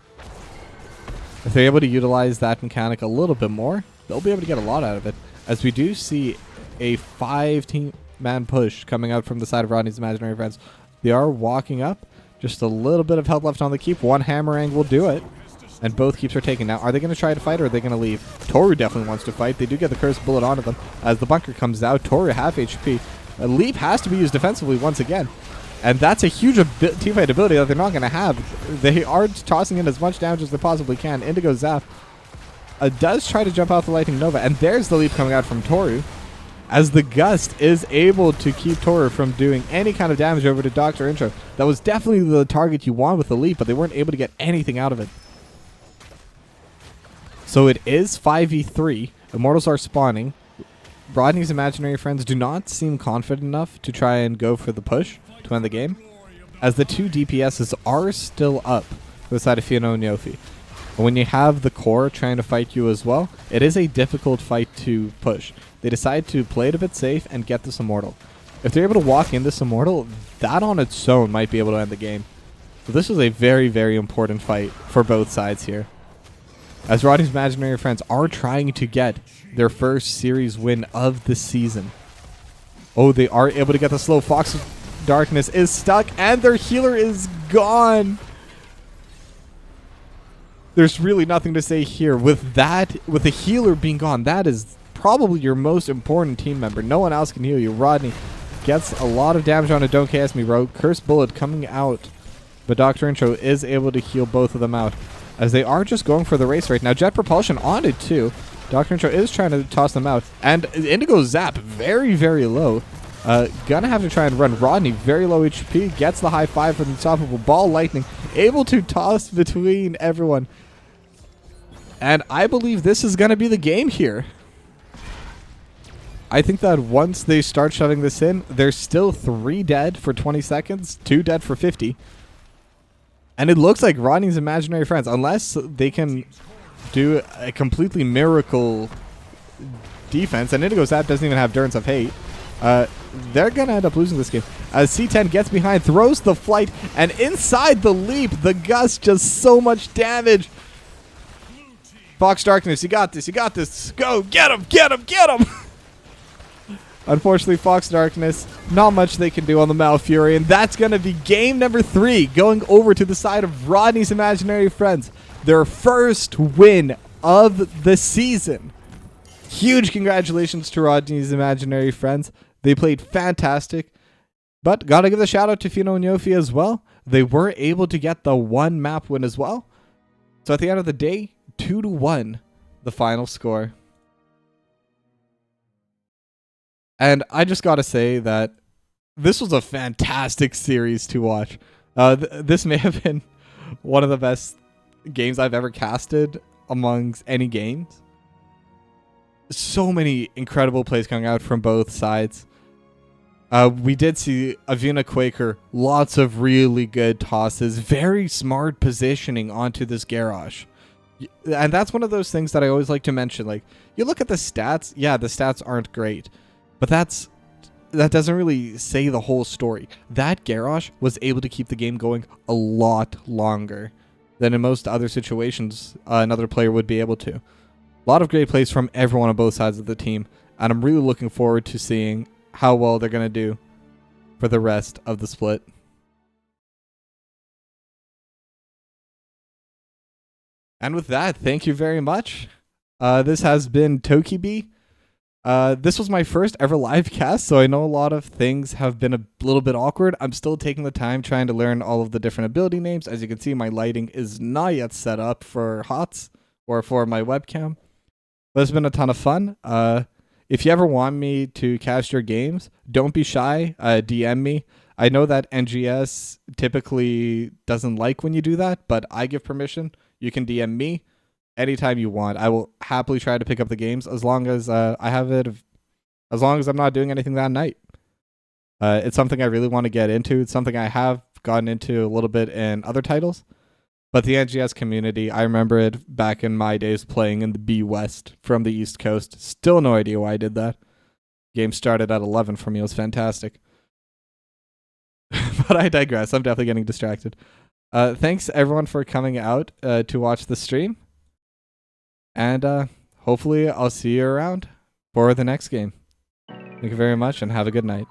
If they're able to utilize that mechanic a little bit more, they'll be able to get a lot out of it. As we do see a 5-man push coming out from the side of Rodney's Imaginary Friends. They are walking up. Just a little bit of health left on the keep. One hammerang will do it. And both keeps are taken. Now, are they going to try to fight or are they going to leave? Toru definitely wants to fight. They do get the cursed bullet onto them. As the bunker comes out, Toru half HP. A leap has to be used defensively once again. And that's a huge teamfight ability that they're not going to have. They are tossing in as much damage as they possibly can. Indigo Zap does try to jump out the Lightning Nova. And there's the leap coming out from Toru. As the Gust is able to keep Toru from doing any kind of damage over to Dr. Intro. That was definitely the target you want with the leap, but they weren't able to get anything out of it. So it is 5v3. Immortals are spawning. Rodney's Imaginary Friends do not seem confident enough to try and go for the push to end the game, as the two DPSs are still up for the side of Fino and Ñofi. When you have the core trying to fight you as well, it is a difficult fight to push. They decide to play it a bit safe and get this Immortal. If they're able to walk in this Immortal, that on its own might be able to end the game. So this is a very, very important fight for both sides here, as Rodney's Imaginary Friends are trying to get their first series win of the season. Oh, they are able to get the slow. Fox Darkness is stuck, and their healer is gone. There's really nothing to say here. With the healer being gone, that is probably your most important team member. No one else can heal you. Rodney gets a lot of damage on a Don't KS Me, bro. Cursed Bullet coming out, but Dr. Intro is able to heal both of them out, as they are just going for the race right now. Jet Propulsion on it too. Dr. Intro is trying to toss them out. And Indigo Zap, very, very low. Gonna have to try and run. Rodney, very low HP, gets the high five from the unstoppable ball lightning. Able to toss between everyone. And I believe this is gonna be the game here. I think that once they start shoving this in, there's still 3 dead for 20 seconds, 2 dead for 50. And it looks like Rodney's Imaginary Friends, unless they can do a completely miracle defense, and Indigo Zap doesn't even have Durance of Hate, they're going to end up losing this game. As C10 gets behind, throws the flight, and inside the leap, the Gust just so much damage. Fox Darkness, you got this, you got this. Go, get him, get him, get him! Unfortunately, Fox Darkness, not much they can do on the Malfury, and that's going to be game number 3, going over to the side of Rodney's Imaginary Friends. Their first win of the season. Huge congratulations to Rodney's Imaginary Friends. They played fantastic, but got to give a shout out to Fino and Ñofi as well. They were able to get the 1 map win as well. So at the end of the day, 2-1, the final score. And I just got to say that this was a fantastic series to watch. This may have been one of the best games I've ever casted amongst any games. So many incredible plays coming out from both sides. We did see Avina Quaker, lots of really good tosses, very smart positioning onto this Garrosh. And that's one of those things that I always like to mention. Like, you look at the stats, yeah, the stats aren't great. But that doesn't really say the whole story. That Garrosh was able to keep the game going a lot longer than in most other situations another player would be able to. A lot of great plays from everyone on both sides of the team, and I'm really looking forward to seeing how well they're going to do for the rest of the split. And with that, thank you very much. This has been Tokibi. This was my first ever live cast, so I know a lot of things have been a little bit awkward. I'm still taking the time trying to learn all of the different ability names. As you can see, my lighting is not yet set up for HOTS or for my webcam. But it's been a ton of fun. If you ever want me to cast your games, don't be shy. DM me. I know that NGS typically doesn't like when you do that, but I give permission. You can DM me anytime you want. I will happily try to pick up the games as long as I have it, as long as I'm not doing anything that night. It's something I really want to get into. It's something I have gotten into a little bit in other titles. But the NGS community, I remember it back in my days playing in the B West from the East Coast. Still no idea why I did that. Game started at 11 for me. It was fantastic. But I digress. I'm definitely getting distracted. Thanks everyone for coming out to watch the stream. And hopefully I'll see you around for the next game. Thank you very much and have a good night.